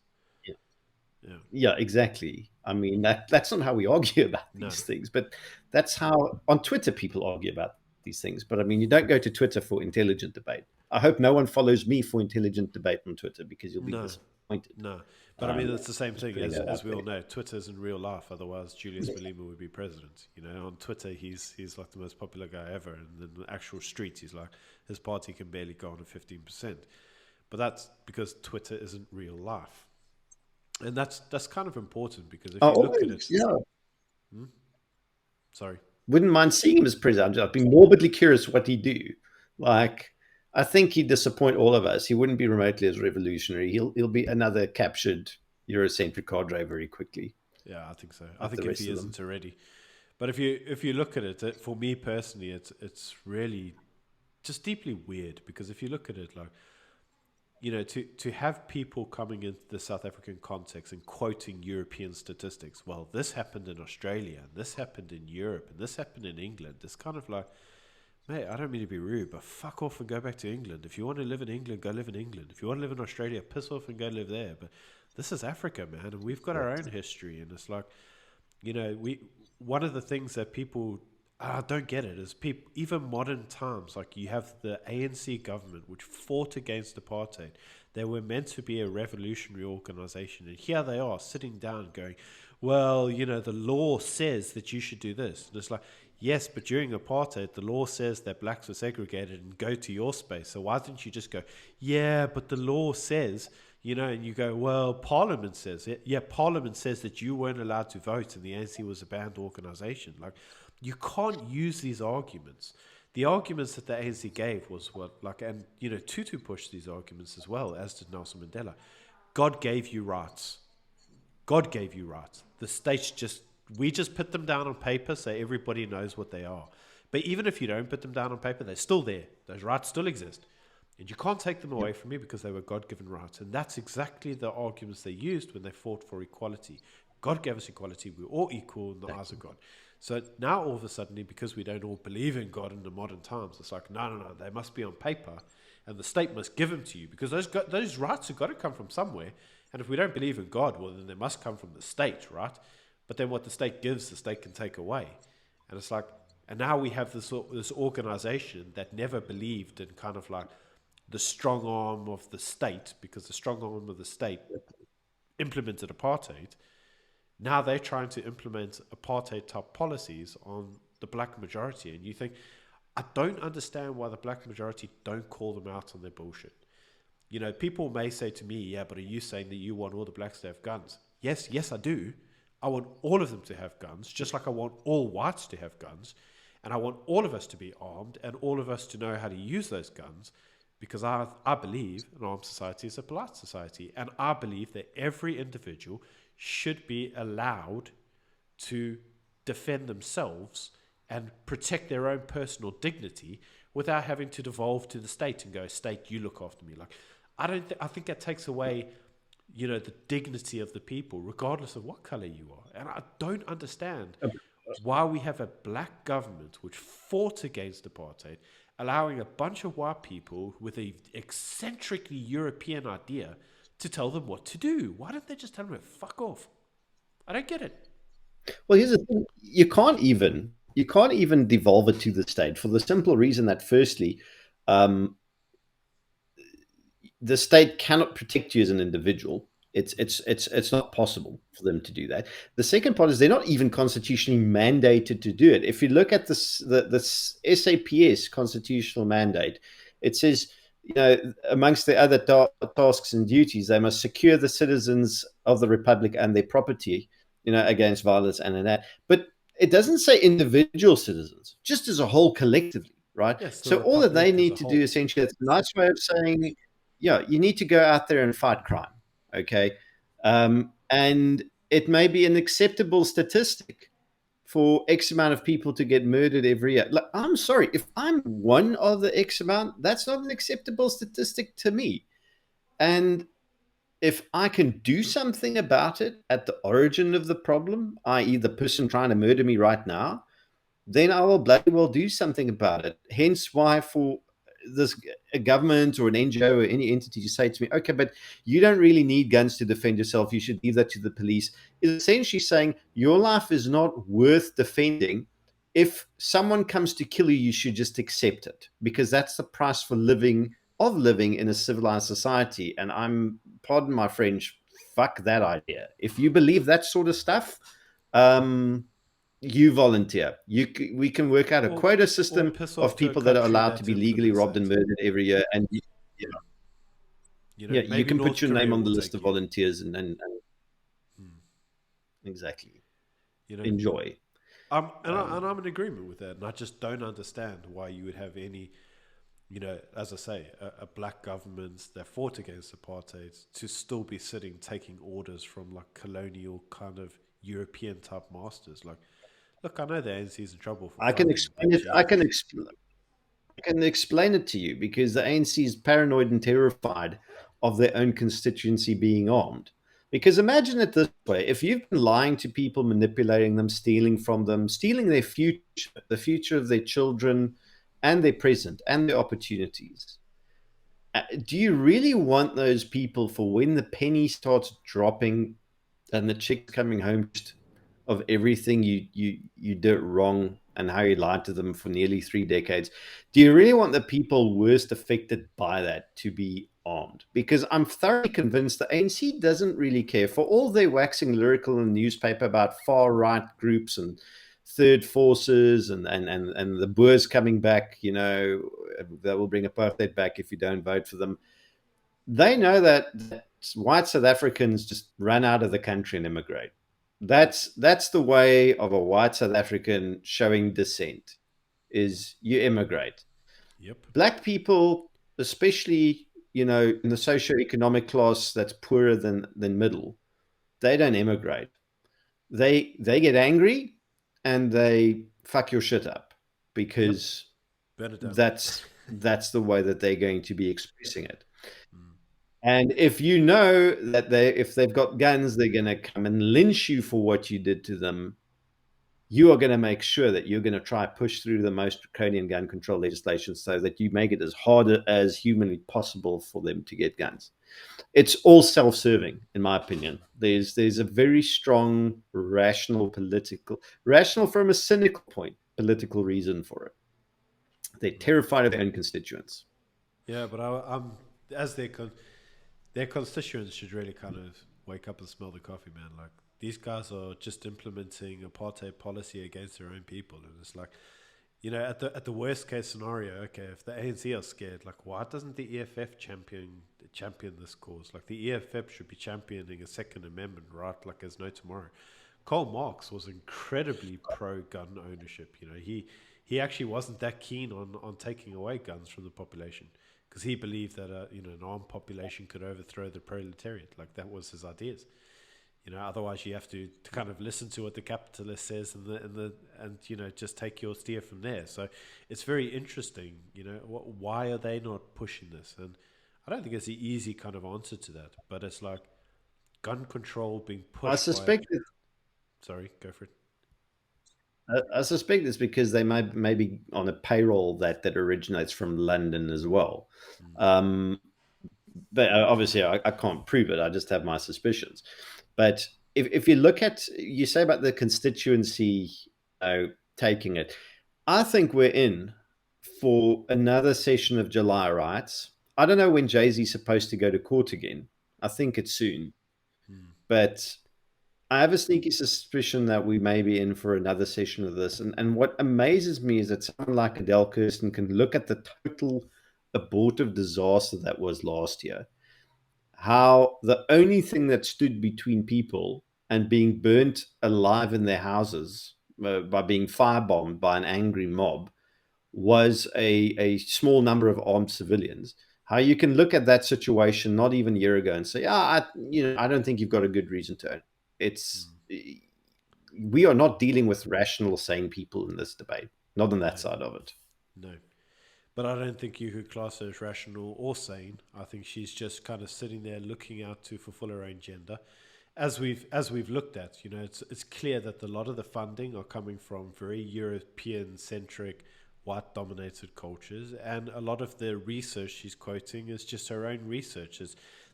Yeah. yeah, exactly. I mean, that's not how we argue about No. these things, but that's how on Twitter people argue about these things. But I mean, you don't go to Twitter for intelligent debate. I hope no one follows me for intelligent debate on Twitter because you'll be No. disappointed. No. But I mean, it's the same Just thing putting that as out we there. all know. Twitter isn't real life. Otherwise, Julius Malema would be president. You know, on Twitter, he's like the most popular guy ever. And in the actual streets, he's like, his party can barely go on to 15%. But that's because Twitter isn't real life. And that's kind of important, because if I you look at always, it, yeah, sorry, wouldn't mind seeing him as president. I'd be morbidly curious what he'd do. Like, I think he'd disappoint all of us. He wouldn't be remotely as revolutionary. He'll be another captured Eurocentric cadre very quickly, yeah, I think so. I like the think if rest he of them. isn't already, but if you look at it, for me personally, it's really just deeply weird, because if you look at it, like, you know, to have people coming into the South African context and quoting European statistics, well, this happened in Australia, and this happened in Europe, and this happened in England. It's kind of like, mate, I don't mean to be rude, but fuck off and go back to England. If you want to live in England, go live in England. If you want to live in Australia, piss off and go live there. But this is Africa, man, and we've got our own history, and it's like, you know, we one of the things that people don't get it is people, even modern times, like you have the ANC government which fought against apartheid. They were meant to be a revolutionary organization, and here they are sitting down going, well, you know, the law says that you should do this. And it's like, yes, but during apartheid, the law says that blacks were segregated and go to your space. So why didn't you just go, yeah, but the law says, you know, and you go, well, Parliament says it. Yeah, Parliament says that you weren't allowed to vote and the ANC was a banned organization. Like, you can't use these arguments. The arguments that the ANC gave was what, like, and, you know, Tutu pushed these arguments as well, as did Nelson Mandela. God gave you rights. God gave you rights. The states we just put them down on paper so everybody knows what they are. But even if you don't put them down on paper, they're still there. Those rights still exist. And you can't take them away from me because they were God-given rights. And that's exactly the arguments they used when they fought for equality. God gave us equality. We're all equal in the eyes of God. So now all of a sudden, because we don't all believe in God in the modern times, it's like, no, they must be on paper. And the state must give them to you, because those rights have got to come from somewhere. And if we don't believe in God, well, then they must come from the state, right? But then what the state gives, the state can take away. And it's like, and now we have this organization that never believed in kind of like the strong arm of the state, because the strong arm of the state implemented apartheid. Now they're trying to implement apartheid type policies on the black majority. And you think, I don't understand why the black majority don't call them out on their bullshit. You know, people may say to me, yeah, but are you saying that you want all the blacks to have guns? yes, I do. I want all of them to have guns, just like I want all whites to have guns. And I want all of us to be armed and all of us to know how to use those guns, because I believe an armed society is a polite society. And I believe that every individual should be allowed to defend themselves and protect their own personal dignity without having to devolve to the state and go, state, you look after me. Like, I think that takes away, the dignity of the people, regardless of what color you are. And I don't understand why we have a black government which fought against apartheid, allowing a bunch of white people with a eccentrically European idea to tell them what to do. Why don't they just tell them to fuck off? I don't get it. Well, here's the thing: you can't even devolve it to the state for the simple reason that, firstly, um, the state cannot protect you as an individual. It's not possible for them to do that. The second part is they're not even constitutionally mandated to do it. If you look at this SAPS constitutional mandate, it says, amongst the other tasks and duties, they must secure the citizens of the republic and their property, against violence and that. But it doesn't say individual citizens, just as a whole, collectively, right? Yes, the So all that they republic as a need to do, whole. essentially, it's a nice way of saying, yeah, you need to go out there and fight crime. Okay. And it may be an acceptable statistic for X amount of people to get murdered every year. Like, I'm sorry, if I'm one of the X amount, that's not an acceptable statistic to me. And if I can do something about it at the origin of the problem, i.e., the person trying to murder me right now, then I will bloody well do something about it. Hence why, for this, a government or an NGO or any entity to say to me, okay, but you don't really need guns to defend yourself, you should leave that to the police, is essentially saying your life is not worth defending. If someone comes to kill you, you should just accept it, because that's the price for living in a civilized society. And pardon my French, fuck that idea. If you believe that sort of stuff, you volunteer. We can work out a quota Or system piss off of to a people that are country allowed to that be legally implements robbed and that. murdered every year, and you Maybe can put North your name Korea on the will list take of you. volunteers and exactly You know, enjoy. I'm in agreement with that, and I just don't understand why you would have any, as I say, a black government that fought against apartheid to still be sitting taking orders from like colonial kind of European type masters. Like, look, I know the ANC is in trouble for I can funding, explain but it. Jesus, I can explain it to you because the ANC is paranoid and terrified of their own constituency being armed. Because imagine it this way: if you've been lying to people, manipulating them, stealing from them, stealing their future, the future of their children, and their present, and their opportunities, do you really want those people, for when the penny starts dropping and the chick's coming home, of everything you did wrong and how you lied to them for nearly 3 decades? Do you really want the people worst affected by that to be armed? Because I'm thoroughly convinced the ANC doesn't really care, for all their waxing lyrical in the newspaper about far right groups and third forces and the Boers coming back, that will bring apartheid back if you don't vote for them. They know that white South Africans just run out of the country and immigrate. That's the way of a white South African showing dissent, is you immigrate. yep, Black people, especially, in the socioeconomic class that's poorer than middle, they don't immigrate. They get angry and they fuck your shit up, yep, because burn it down. that's the way that they're going to be expressing it. Mm. And if you know that if they've got guns, they're going to come and lynch you for what you did to them, you are going to make sure that you're going to try push through the most draconian gun control legislation so that you make it as hard as humanly possible for them to get guns. It's all self-serving, in my opinion. There's a very strong rational from a cynical point, political reason for it. They're terrified of their own constituents. Yeah, but I'm as their constituents should really kind of wake up and smell the coffee, man. Like, these guys are just implementing apartheid policy against their own people, and it's like, at the worst case scenario, okay, if the ANC are scared, like why doesn't the EFF champion this cause? Like the EFF should be championing a Second Amendment, right? Like there's no tomorrow. Karl Marx was incredibly pro gun ownership. He actually wasn't that keen on taking away guns from the population because he believed that an armed population could overthrow the proletariat. Like that was his ideas. Otherwise you have to kind of listen to what the capitalist says and just take your steer from there. So it's very interesting. Why are they not pushing this? And I don't think it's an easy kind of answer to that, but it's like gun control being I pushed by. suspect Sorry, go for it. I suspect it's because they may be on a payroll that originates from London as well. Mm, Um, but obviously, I can't prove it. I just have my suspicions. But if you look at, you say about the constituency taking it, I think we're in for another session of July riots. I don't know when Jay Z's supposed to go to court again. I think it's soon. mm, But I have a sneaky suspicion that we may be in for another session of this. And what amazes me is that someone like Adele Kirsten can look at the total abortive disaster that was last year, how the only thing that stood between people and being burnt alive in their houses by being firebombed by an angry mob was a small number of armed civilians. How you can look at that situation not even a year ago and say, I don't think you've got a good reason to. It's mm. we are not dealing with rational, sane people in this debate. Not on that No, side of it. no. But I don't think you could class her as rational or sane. I think she's just kind of sitting there looking out to fulfill her own agenda. As we've looked at, it's clear that a lot of the funding are coming from very European centric, white dominated cultures, and a lot of the research she's quoting is just her own research.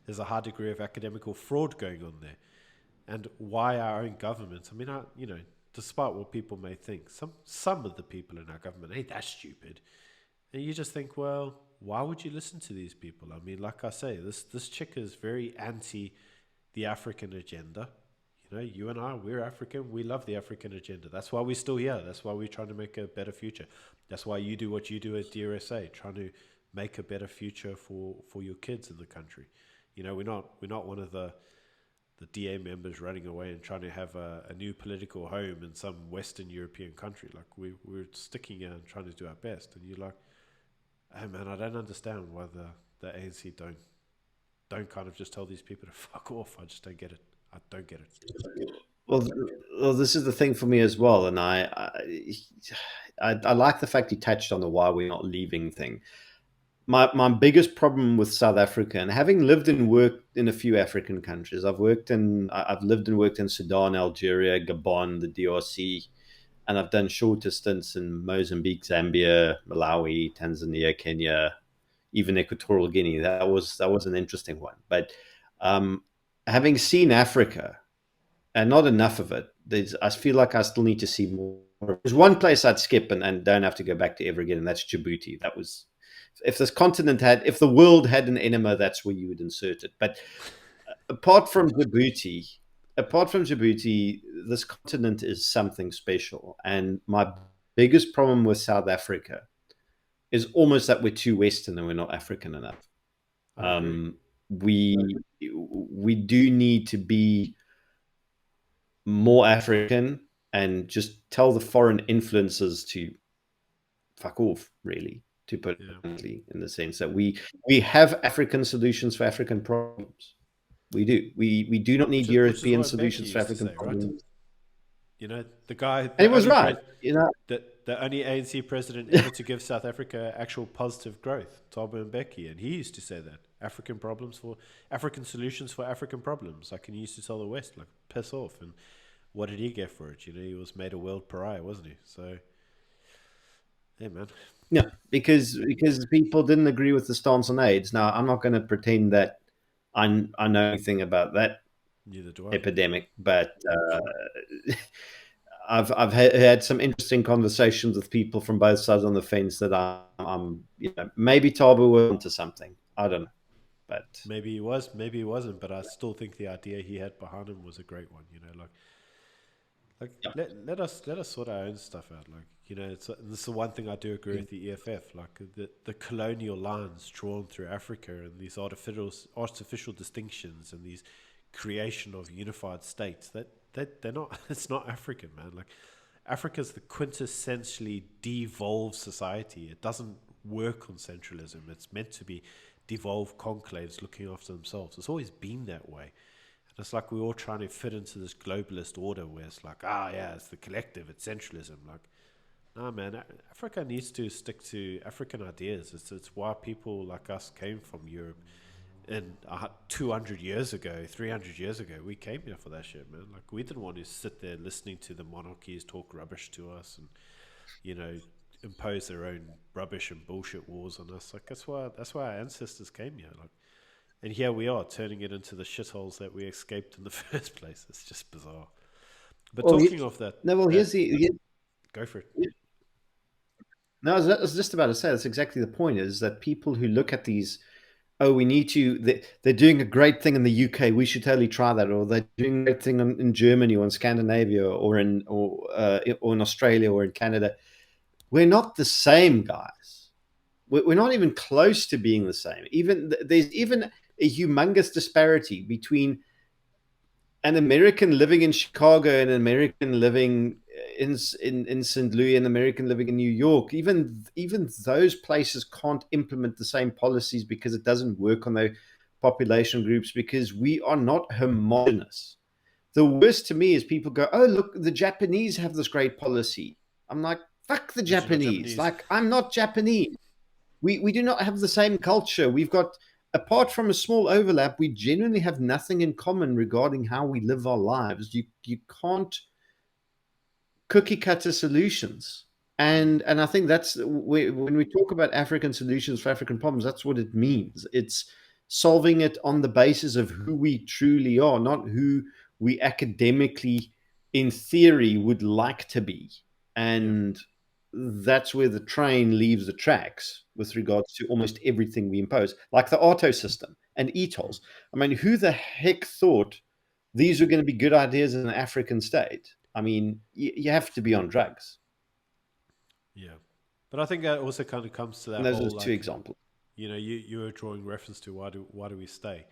There's a high degree of academical fraud going on there. And why our own government? I mean, despite what people may think, some of the people in our government ain't that stupid. And you just think, well, why would you listen to these people? I mean, like I say, this chick is very anti the African agenda. You and I, we're African. We love the African agenda. That's why we're still here. That's why we're trying to make a better future. That's why you do what you do at DRSA, trying to make a better future for your kids in the country. We're not one of the DA members running away and trying to have a new political home in some Western European country. Like we're sticking here and trying to do our best. And you're like, hey man, I don't understand why the ANC don't kind of just tell these people to fuck off. I just don't get it. I don't get it. Well, well, this is the thing for me as well, and I like the fact you touched on the why we're not leaving thing. My biggest problem with South Africa, and having lived and worked in a few African countries, I've lived and worked in Sudan, Algeria, Gabon, the DRC, and I've done shorter stints in Mozambique, Zambia, Malawi, Tanzania, Kenya, even Equatorial Guinea. That was an interesting one. But um, having seen Africa and not enough of it, I feel like I still need to see more. There's one place I'd skip and don't have to go back to ever again, and that's Djibouti. That was if the world had an enema, that's where you would insert it. But apart from Djibouti, this continent is something special. And my biggest problem with South Africa is almost that we're too Western and we're not African enough. I agree. Um, we we do need to be more African and just tell the foreign influences to fuck off, really, to put Yeah. it bluntly, in the sense that we have African solutions for African problems. We do. We do not Which need is which is European what Becky solutions for used to African say, right? problems. The guy, And he the was only right. the only ANC president ever to give South Africa actual positive growth, Thabo Mbeki, and he used to say that African solutions for African problems. Like, and he used to tell the West, like, piss off. And what did he get for it? He was made a world pariah, wasn't he? So, hey, man, No, because people didn't agree with the stance on AIDS. Now, I'm not going to pretend that I know anything about that neither do I. epidemic, but I've had some interesting conversations with people from both sides on the fence that I'm maybe Tabu was onto something. I don't know, but Maybe he was, maybe he wasn't, but I still think the idea he had behind him was a great one. Like Yeah. let us sort our own stuff out. Like this is the one thing I do agree with the EFF. Like the colonial lines drawn through Africa and these artificial distinctions and these creation of unified states that they're not. It's not African, man. Like Africa's the quintessentially devolved society. It doesn't work on centralism. It's meant to be devolved conclaves looking after themselves. It's always been that way. And it's like we're all trying to fit into this globalist order where it's like, yeah, it's the collective, it's centralism. Like, nah, man, Africa needs to stick to African ideas. It's why people like us came from Europe. And 200 years ago, 300 years ago, we came here for that shit, man. Like, we didn't want to sit there listening to the monarchies talk rubbish to us and, you know, impose their own rubbish and bullshit wars on us. Like, that's why our ancestors came here. Like, and here we are turning it into the shitholes that we escaped in the first place. It's just bizarre. But Well, talking of that, no. Well, that go for it. no. I was just about to say that's exactly the point. Is that people who look at these, oh, we need to. They're doing a great thing in the UK. We should totally try that. Or they're doing a great thing in Germany or in Scandinavia or in Australia or in Canada. We're not the same, guys. We're not even close to being the same. There's even a humongous disparity between an American living in Chicago and an American living in St. Louis and an American living in New York. Even those places can't implement the same policies because it doesn't work on their population groups because we are not homogenous. The worst to me is people go, "Oh, look, the Japanese have this great policy." I'm like, "Fuck the But you're not Japanese!" Japanese. Like, I'm not Japanese. We do not have the same culture. We've got, apart from a small overlap, we genuinely have nothing in common regarding how we live our lives. You can't cookie cutter solutions. And I think that's when we talk about African solutions for African problems, that's what it means. It's solving it on the basis of who we truly are, not who we academically, in theory, would like to be. Yeah. And that's where the train leaves the tracks with regards to almost everything we impose, like the auto system and Mm. e-tolls. I mean, who the heck thought these were going to be good ideas in an African state? I mean, you have to be on drugs. Yeah. But I think that also kind of comes to And that those are whole two like, examples. you were drawing reference to why do we stay?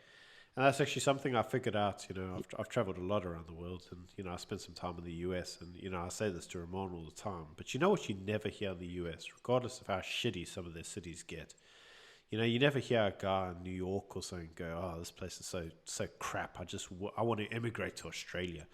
And that's actually something I figured out. I've traveled a lot around the world, and I spent some time in the US, and I say this to Ramon all the time. But you know what you never hear in the US, regardless of how shitty some of their cities get. You never hear a guy in New York or something go, "Oh, this place is so crap. I want to immigrate to Australia."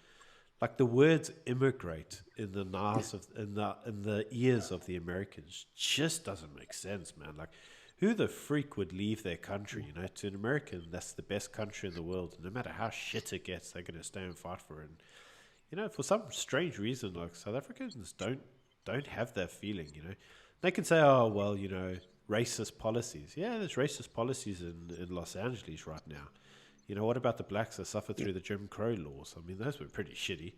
Like the words "immigrate" in the nas of in the ears of the Americans just doesn't make sense, man. Like, who the freak would leave their country? To an American, that's the best country in the world. And no matter how shit it gets, they're going to stay and fight for it. And, for some strange reason, like South Africans don't have that feeling. They can say, "Oh, well, racist policies." Yeah, there's racist policies in Los Angeles right now. What about the blacks that suffered through the Jim Crow laws? I mean, those were pretty shitty,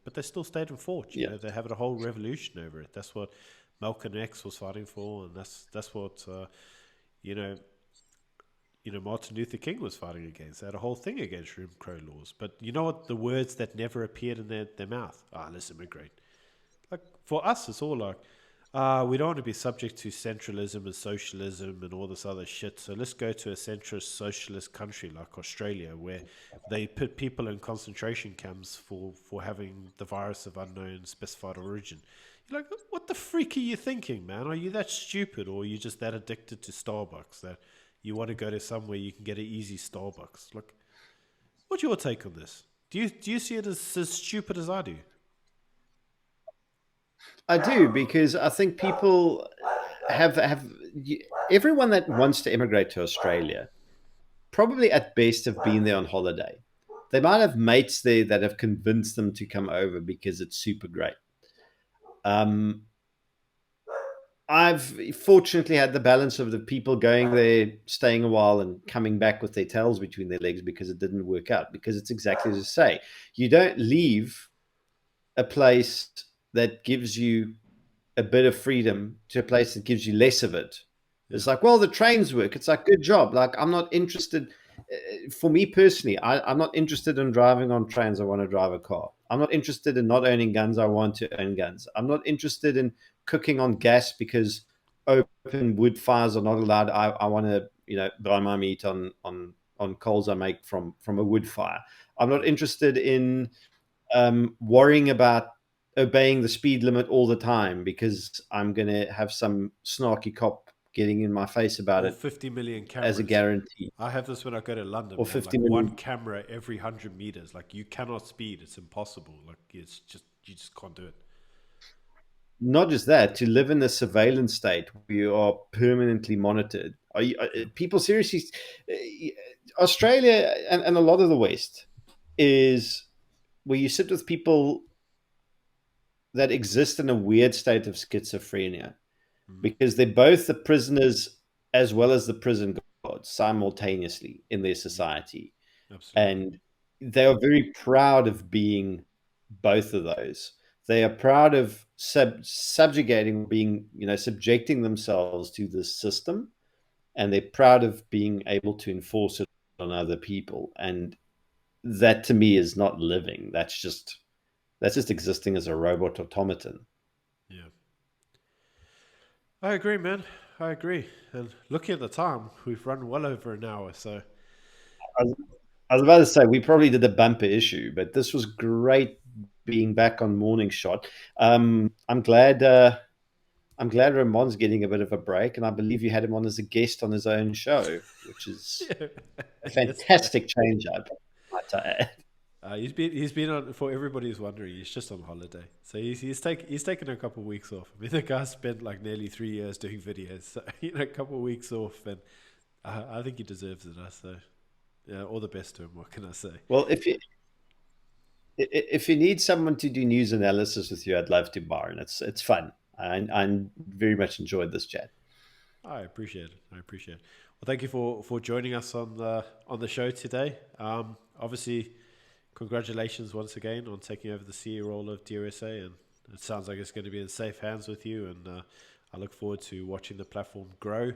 but they still stayed and fought. Yeah. They had a whole revolution over it. That's what Malcolm X was fighting for, and that's what you know Martin Luther King was fighting against. They had a whole thing against Jim Crow laws. But you know what? The words that never appeared in their mouth. Let's immigrate. Like for us, it's all like, we don't want to be subject to centralism and socialism and all this other shit. So let's go to a centrist socialist country like Australia, where they put people in concentration camps for having the virus of unknown specified origin. You're like, what the freak are you thinking, man? Are you that stupid, or are you just that addicted to Starbucks that you want to go to somewhere you can get an easy Starbucks? Like, what's your take on this? Do you see it as stupid as I do? I do, because I think people have everyone that wants to immigrate to Australia probably at best have been there on holiday. They might have mates there that have convinced them to come over because it's super great. Um, I've fortunately had the balance of the people going there, staying a while, and coming back with their tails between their legs because it didn't work out. Because it's exactly as you say. You don't leave a place that gives you a bit of freedom to a place that gives you less of it. Yeah. It's like, well, the trains work. It's like, good job. Like, I'm not interested. For me personally, I'm not interested in driving on trains. I want to drive a car. I'm not interested in not owning guns. I want to own guns. I'm not interested in cooking on gas because open wood fires are not allowed. I want to, buy my meat on coals I make from a wood fire. I'm not interested in worrying about obeying the speed limit all the time because I'm going to have some snarky cop getting in my face about Or it 50 million as a cameras. guarantee. I have this when I go to London, Or man. 50 Like one million. camera every 100 meters. Like you cannot speed. It's impossible. Like it's just you just can't do it. Not just that, to live in a surveillance state where you are permanently monitored. Yeah. People seriously, Australia and a lot of the West is where you sit with people that exist in a weird state of schizophrenia Mm, because they're both the prisoners as well as the prison guards simultaneously in their mm, society. absolutely. And they are very proud of being both of those. They are proud of subjugating, being, subjecting themselves to this system, and they're proud of being able to enforce it on other people. And that to me is not living. That's just existing as a robot automaton. Yeah. I agree, man. I agree. And looking at the time, we've run well over an hour. So I was, I was about to say we probably did a bumper issue, but this was great being back on Morning Shot. I'm glad. I'm glad Ramon's getting a bit of a break, and I believe you had him on as a guest on his own show, which is yeah. a Yes, man. fantastic change up. He's been on, for everybody who's wondering. He's just on holiday, so he's taken a couple of weeks off. I mean, the guy spent like nearly 3 years doing videos, so a couple of weeks off, and I think he deserves it. So yeah, all the best to him. What can I say? Well, if you need someone to do news analysis with you, I'd love to, Byron. It's fun. I very much enjoyed this chat. I appreciate it. I appreciate it. Well, thank you for joining us on the show today. Obviously, congratulations once again on taking over the CEO role of DRSA, and it sounds like it's going to be in safe hands with you. And I look forward to watching the platform grow.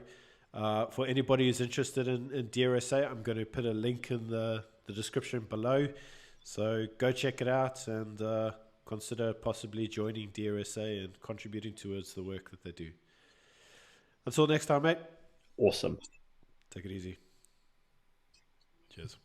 For anybody who's interested in DRSA, I'm going to put a link in the description below. So go check it out and consider possibly joining DRSA and contributing towards the work that they do. Until next time, mate. Awesome. Take it easy. Cheers.